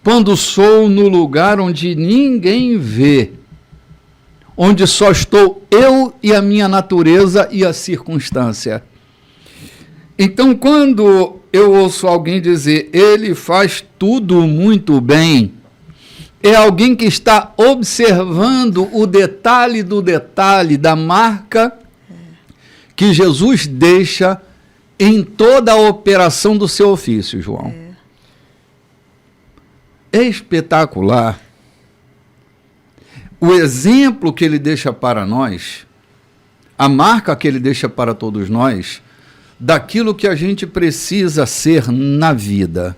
quando sou no lugar onde ninguém vê. Onde só estou eu e a minha natureza e a circunstância. Então, quando eu ouço alguém dizer, ele faz tudo muito bem, é alguém que está observando o detalhe do detalhe da marca que Jesus deixa em toda a operação do seu ofício, João. É espetacular. O exemplo que ele deixa para nós, a marca que ele deixa para todos nós, daquilo que a gente precisa ser na vida.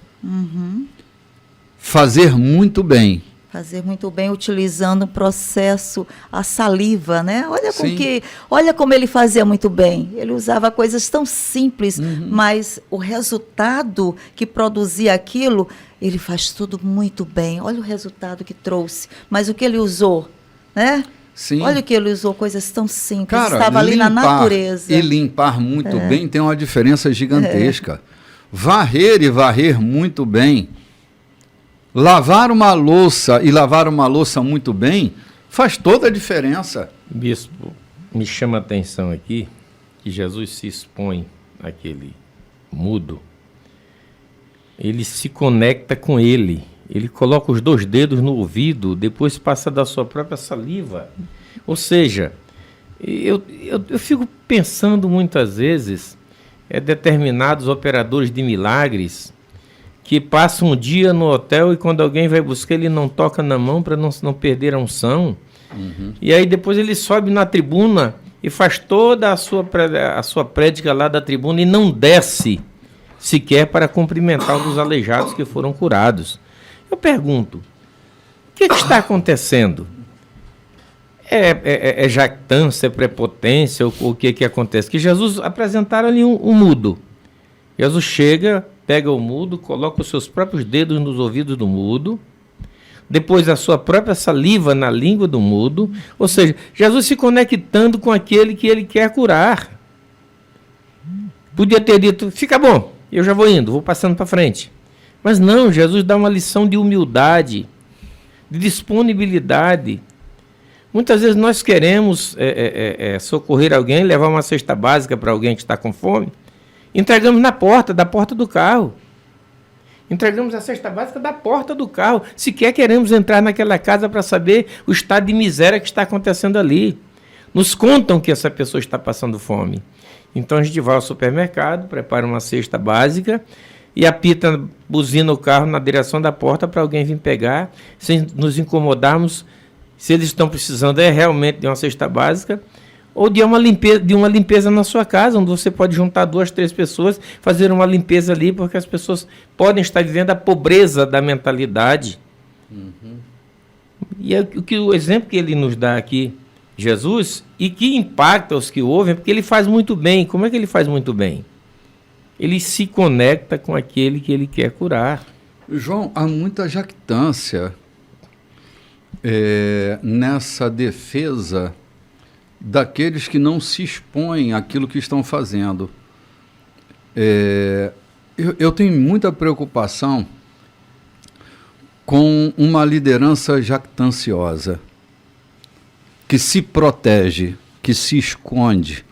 Fazer muito bem. Fazer muito bem, utilizando um processo, a saliva, né? Sim. Olha como ele fazia muito bem. Ele usava coisas tão simples, mas o resultado que produzia aquilo, ele faz tudo muito bem. Olha o resultado que trouxe. Mas o que ele usou, né? Sim. Olha o que ele usou, coisas tão simples. Cara, estava ali na natureza. E limpar muito bem tem uma diferença gigantesca. Varrer e varrer muito bem, lavar uma louça e lavar uma louça muito bem, faz toda a diferença. Bispo, me chama a atenção aqui que Jesus se expõe àquele mudo, ele se conecta com ele. Ele coloca os 2 dedos no ouvido, depois passa da sua própria saliva. Ou seja, eu fico pensando muitas vezes, determinados operadores de milagres que passam um dia no hotel e quando alguém vai buscar, ele não toca na mão para não perder a unção. E aí depois ele sobe na tribuna e faz toda a sua prédica lá da tribuna e não desce sequer para cumprimentar os aleijados que foram curados. Eu pergunto, o que está acontecendo? É jactância, é prepotência, o que acontece? Que Jesus apresentaram ali um mudo. Jesus chega, pega o mudo, coloca os seus próprios dedos nos ouvidos do mudo, depois a sua própria saliva na língua do mudo, ou seja, Jesus se conectando com aquele que ele quer curar. Podia ter dito, fica bom, eu já vou indo, vou passando para frente. Mas não, Jesus dá uma lição de humildade, de disponibilidade. Muitas vezes nós queremos socorrer alguém, levar uma cesta básica para alguém que está com fome, entregamos da porta do carro. Entregamos a cesta básica da porta do carro. Sequer queremos entrar naquela casa para saber o estado de miséria que está acontecendo ali. Nos contam que essa pessoa está passando fome. Então a gente vai ao supermercado, prepara uma cesta básica e apita, buzina o carro na direção da porta para alguém vir pegar, sem nos incomodarmos se eles estão precisando realmente de uma cesta básica ou de uma limpeza na sua casa, onde você pode juntar 2, 3 pessoas, fazer uma limpeza ali, porque as pessoas podem estar vivendo a pobreza da mentalidade. E o exemplo que ele nos dá aqui, Jesus, e que impacta os que ouvem, porque ele faz muito bem. Como é que ele faz muito bem? Ele se conecta com aquele que ele quer curar. João, há muita jactância nessa defesa daqueles que não se expõem àquilo que estão fazendo. Eu tenho muita preocupação com uma liderança jactanciosa, que se protege, que se esconde,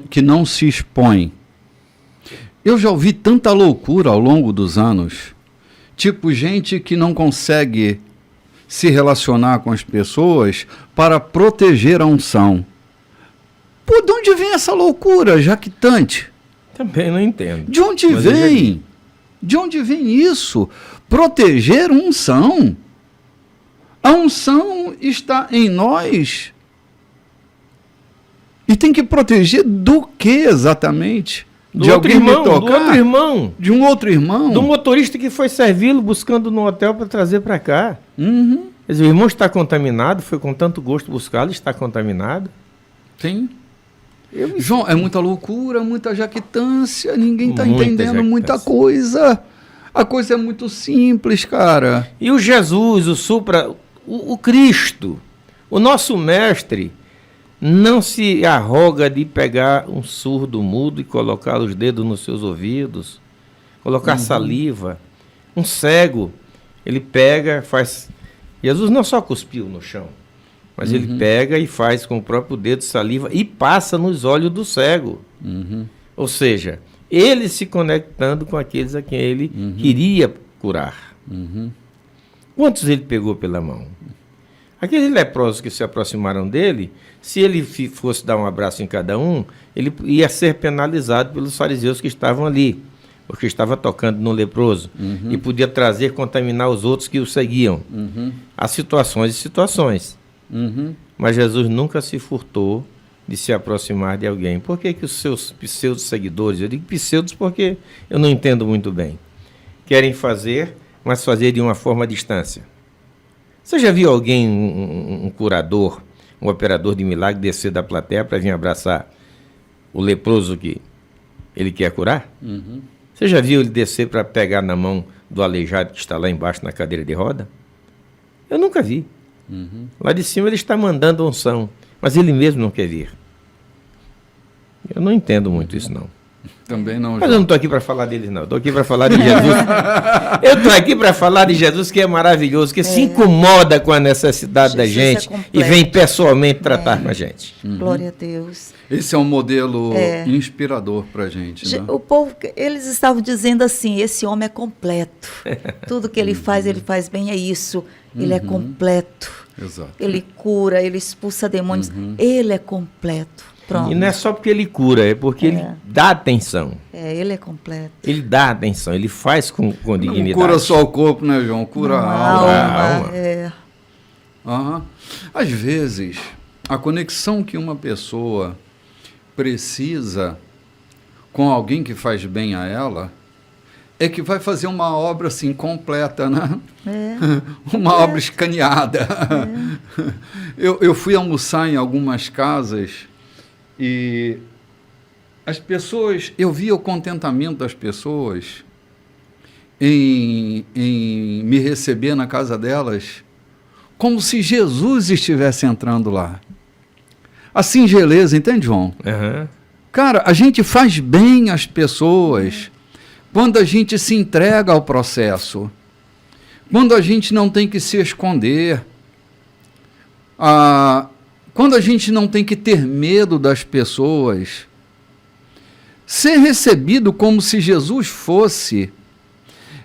que não se expõe. Eu já ouvi tanta loucura ao longo dos anos, tipo gente que não consegue se relacionar com as pessoas para proteger a unção. Pô, de onde vem essa loucura jactante? Também não entendo. De onde vem? De onde vem isso? Proteger a unção? A unção está em nós. E tem que proteger do que exatamente? De alguém me tocar? Do outro irmão. De um outro irmão? Do motorista que foi servi-lo buscando no hotel para trazer para cá. Uhum. Quer dizer, o irmão está contaminado, foi com tanto gosto buscá-lo, está contaminado. Sim. João, é muita loucura, muita jactância, ninguém está entendendo muita coisa. A coisa é muito simples, cara. E o Jesus, o Cristo, o nosso mestre, não se arroga de pegar um surdo mudo e colocar os dedos nos seus ouvidos, colocar saliva. Um cego, ele pega, faz... Jesus não só cuspiu no chão, mas ele pega e faz com o próprio dedo saliva e passa nos olhos do cego. Ou seja, ele se conectando com aqueles a quem ele queria curar. Quantos ele pegou pela mão? Aqueles leprosos que se aproximaram dele, se ele fosse dar um abraço em cada um, ele ia ser penalizado pelos fariseus que estavam ali, porque estava tocando no leproso, e podia contaminar os outros que o seguiam. Há situações e situações. Mas Jesus nunca se furtou de se aproximar de alguém. Por que os seus pseudo-seguidores, eu digo pseudos porque eu não entendo muito bem, querem fazer, mas fazer de uma forma à distância? Você já viu alguém, um curador, um operador de milagre, descer da plateia para vir abraçar o leproso que ele quer curar? Você já viu ele descer para pegar na mão do aleijado que está lá embaixo na cadeira de roda? Eu nunca vi. Lá de cima ele está mandando unção, mas ele mesmo não quer vir. Eu não entendo muito isso, não. Também não. Mas eu não estou aqui para falar deles, não. Estou aqui para falar de Jesus. Eu estou aqui para falar de Jesus, que é maravilhoso, que se incomoda com a necessidade da gente e vem pessoalmente tratar com a gente. Glória a Deus. Esse é um modelo inspirador para a gente, né? O povo, eles estavam dizendo assim, esse homem é completo. Tudo que ele faz bem, é isso. Ele é completo. Exato. Ele cura, ele expulsa demônios. Ele é completo. Pronto. E não é só porque ele cura, é porque ele dá atenção. Ele é completo. Ele dá atenção, ele faz com dignidade. Não cura só o corpo, né, João? Cura a alma. Às vezes, a conexão que uma pessoa precisa com alguém que faz bem a ela é que vai fazer uma obra assim completa, né? Uma obra escaneada. Eu fui almoçar em algumas casas e as pessoas, eu via o contentamento das pessoas em me receber na casa delas, como se Jesus estivesse entrando lá. A singeleza, entende, João? Cara, a gente faz bem às pessoas quando a gente se entrega ao processo, quando a gente não tem que se esconder, quando a gente não tem que ter medo das pessoas. Ser recebido como se Jesus fosse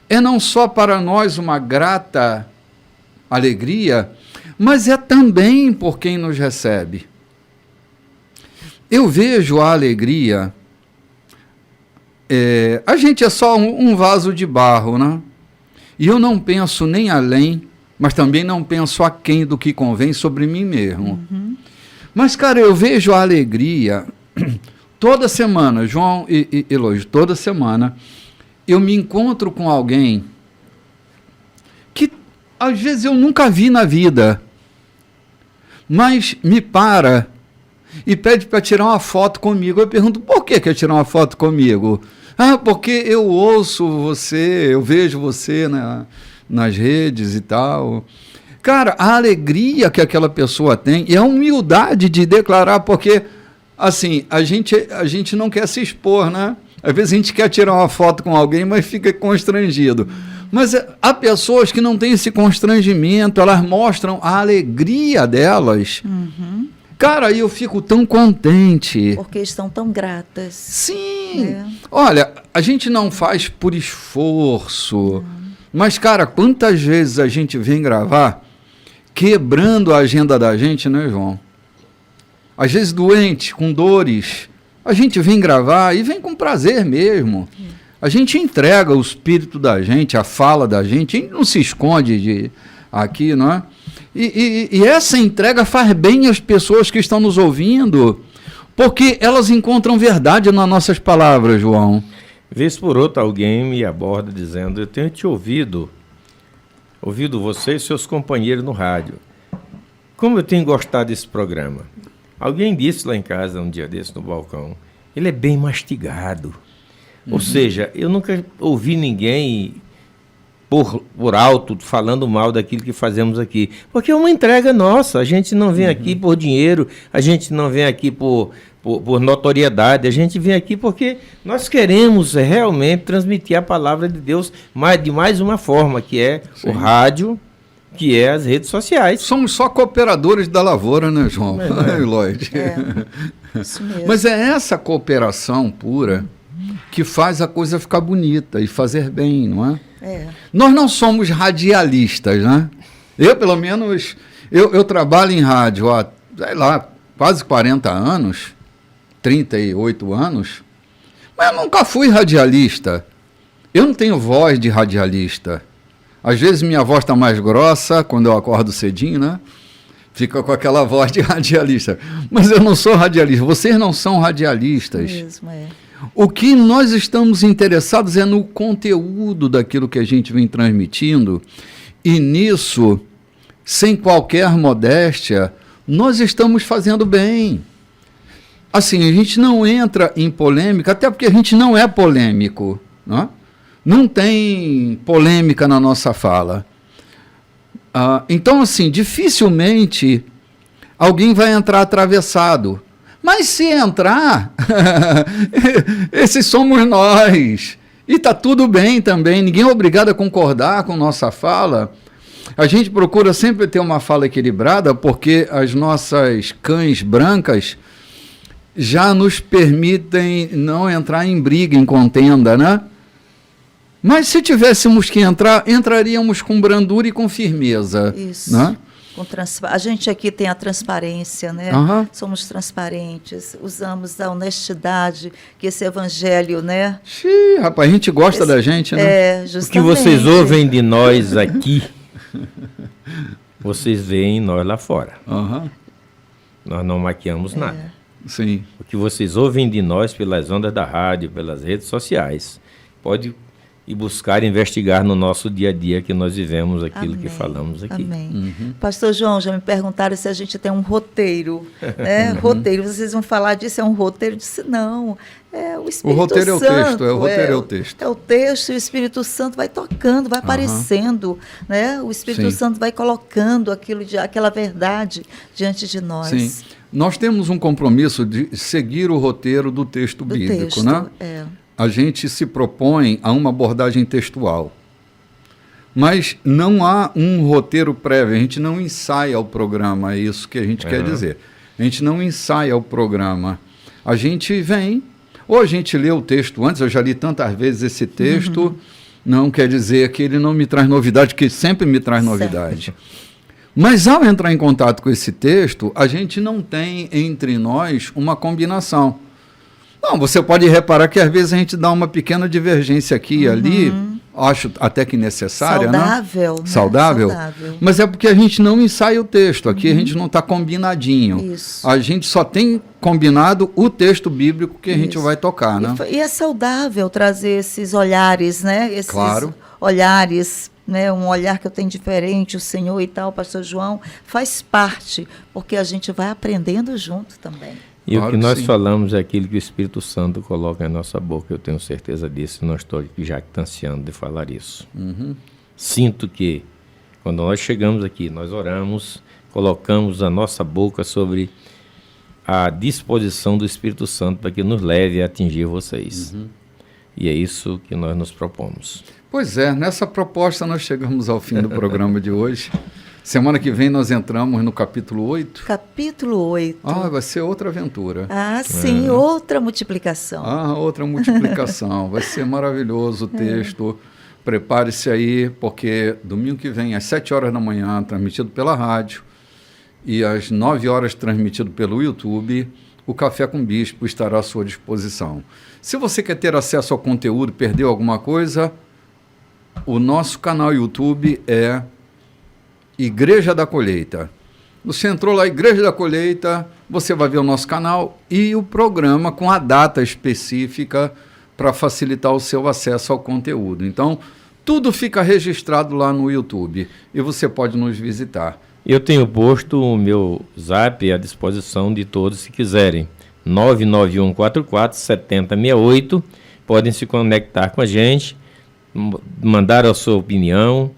é não só para nós uma grata alegria, mas é também por quem nos recebe. Eu vejo a alegria, a gente é só um vaso de barro, né? E eu não penso nem além, mas também não penso aquém do que convém sobre mim mesmo. Mas, cara, eu vejo a alegria toda semana, João e Eloísio, toda semana eu me encontro com alguém que às vezes eu nunca vi na vida, mas me para e pede para tirar uma foto comigo. Eu pergunto, por que quer tirar uma foto comigo? Porque eu ouço você, eu vejo você nas redes e tal. Cara, a alegria que aquela pessoa tem e a humildade de declarar, porque, assim, a gente não quer se expor, né? Às vezes a gente quer tirar uma foto com alguém, mas fica constrangido. Mas há pessoas que não têm esse constrangimento, elas mostram a alegria delas. Cara, eu fico tão contente. Porque estão tão gratas. Sim. Olha, a gente não faz por esforço. Mas, cara, quantas vezes a gente vem gravar quebrando a agenda da gente, né, João? Às vezes doente, com dores. A gente vem gravar e vem com prazer mesmo. A gente entrega o espírito da gente, a fala da gente, a gente não se esconde aqui, não é? E essa entrega faz bem às pessoas que estão nos ouvindo, porque elas encontram verdade nas nossas palavras, João. Vez por outra alguém me aborda dizendo: eu tenho te ouvido você e seus companheiros no rádio. Como eu tenho gostado desse programa. Alguém disse lá em casa um dia desse no balcão: ele é bem mastigado. Ou seja, eu nunca ouvi ninguém por alto falando mal daquilo que fazemos aqui, porque é uma entrega nossa. A gente não vem aqui por dinheiro, a gente não vem aqui por notoriedade, a gente vem aqui porque nós queremos realmente transmitir a palavra de Deus de mais uma forma, que é o rádio, que é as redes sociais. Somos só cooperadores da lavoura, né, João? Lloyd. Isso mesmo. Mas é essa cooperação pura que faz a coisa ficar bonita e fazer bem, não é? Nós não somos radialistas, né? Eu, pelo menos, eu trabalho em rádio há, sei lá, quase 40 anos, 38 anos, mas eu nunca fui radialista. Eu não tenho voz de radialista. Às vezes minha voz está mais grossa quando eu acordo cedinho, né? Fica com aquela voz de radialista. Mas eu não sou radialista. Vocês não são radialistas. Isso mesmo, O que nós estamos interessados é no conteúdo daquilo que a gente vem transmitindo, e nisso, sem qualquer modéstia, nós estamos fazendo bem. Assim, a gente não entra em polêmica, até porque a gente não é polêmico, né? Não tem polêmica na nossa fala. Então, assim, dificilmente alguém vai entrar atravessado. Mas se entrar, esses somos nós. E está tudo bem também, ninguém é obrigado a concordar com nossa fala. A gente procura sempre ter uma fala equilibrada, porque as nossas cães brancas já nos permitem não entrar em briga, em contenda, né? Mas se tivéssemos que entrar, entraríamos com brandura e com firmeza. Isso. Né? A gente aqui tem a transparência, né? Somos transparentes, usamos a honestidade, que esse evangelho, né? Xiii, rapaz, a gente gosta da gente, né? Justamente. O que vocês ouvem de nós aqui, vocês veem em nós lá fora. Nós não maquiamos nada. Sim. O que vocês ouvem de nós pelas ondas da rádio, pelas redes sociais, pode ir buscar, investigar no nosso dia a dia, que nós vivemos aquilo que falamos aqui. Amém. Pastor João, já me perguntaram se a gente tem um roteiro, né? Roteiro, vocês vão falar disso, é um roteiro? Eu disse, não, é o Espírito Santo. O roteiro é o texto, o roteiro é o texto. É o texto, e o Espírito Santo vai tocando, vai aparecendo, né? O Espírito Santo vai colocando aquela verdade diante de nós. Sim. Nós temos um compromisso de seguir o roteiro do texto bíblico, né? A gente se propõe a uma abordagem textual. Mas não há um roteiro prévio, a gente não ensaia o programa, é isso que a gente quer dizer. A gente não ensaia o programa. A gente vem, ou a gente lê o texto antes, eu já li tantas vezes esse texto, não quer dizer que ele não me traz novidade, que sempre me traz novidade. Mas ao entrar em contato com esse texto, a gente não tem entre nós uma combinação. Não, você pode reparar que às vezes a gente dá uma pequena divergência aqui e ali, acho até que necessária, saudável, né? Saudável. Mas é porque a gente não ensaia o texto, aqui a gente não está combinadinho. Isso. A gente só tem combinado o texto bíblico que a gente vai tocar, né? E é saudável trazer esses olhares, né? Esses olhares, né? Um olhar que eu tenho diferente, o Senhor e tal, Pastor João, faz parte, porque a gente vai aprendendo junto também. E claro, o que nós falamos é aquilo que o Espírito Santo coloca em nossa boca, eu tenho certeza disso, não estou jactanciando de falar isso. Sinto que, quando nós chegamos aqui, nós oramos, colocamos a nossa boca sobre a disposição do Espírito Santo para que nos leve a atingir vocês. E é isso que nós nos propomos. Pois é, nessa proposta nós chegamos ao fim do programa de hoje. Semana que vem nós entramos no capítulo 8. Capítulo 8. Vai ser outra aventura. Sim, outra multiplicação. Outra multiplicação. Vai ser maravilhoso o texto. Prepare-se aí, porque domingo que vem, às 7 horas da manhã, transmitido pela rádio, e às 9 horas, transmitido pelo YouTube, o Café com Bispo estará à sua disposição. Se você quer ter acesso ao conteúdo, perdeu alguma coisa, o nosso canal YouTube é Igreja da Colheita. Você entrou lá, Igreja da Colheita, você vai ver o nosso canal e o programa com a data específica para facilitar o seu acesso ao conteúdo. Então, tudo fica registrado lá no YouTube e você pode nos visitar. Eu tenho posto o meu zap à disposição de todos se quiserem. 99144-7068. Podem se conectar com a gente, mandar a sua opinião,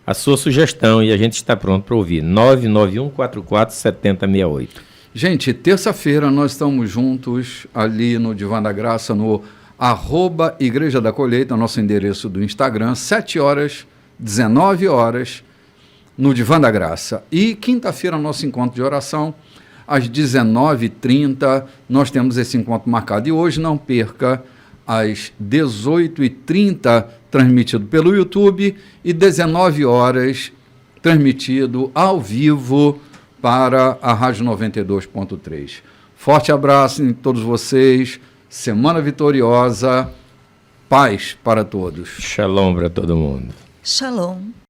a sua sugestão e a gente está pronto para ouvir. 99144-7068. Gente, terça-feira nós estamos juntos ali no Divã da Graça, no @Igreja da Colheita, nosso endereço do Instagram, 7 horas, 19 horas, no Divã da Graça. E quinta-feira, nosso encontro de oração, às 19h30, nós temos esse encontro marcado. E hoje, não perca, às 18h30, transmitido pelo YouTube, e 19 horas, transmitido ao vivo para a Rádio 92.3. Forte abraço em todos vocês. Semana vitoriosa, paz para todos. Shalom para todo mundo. Shalom.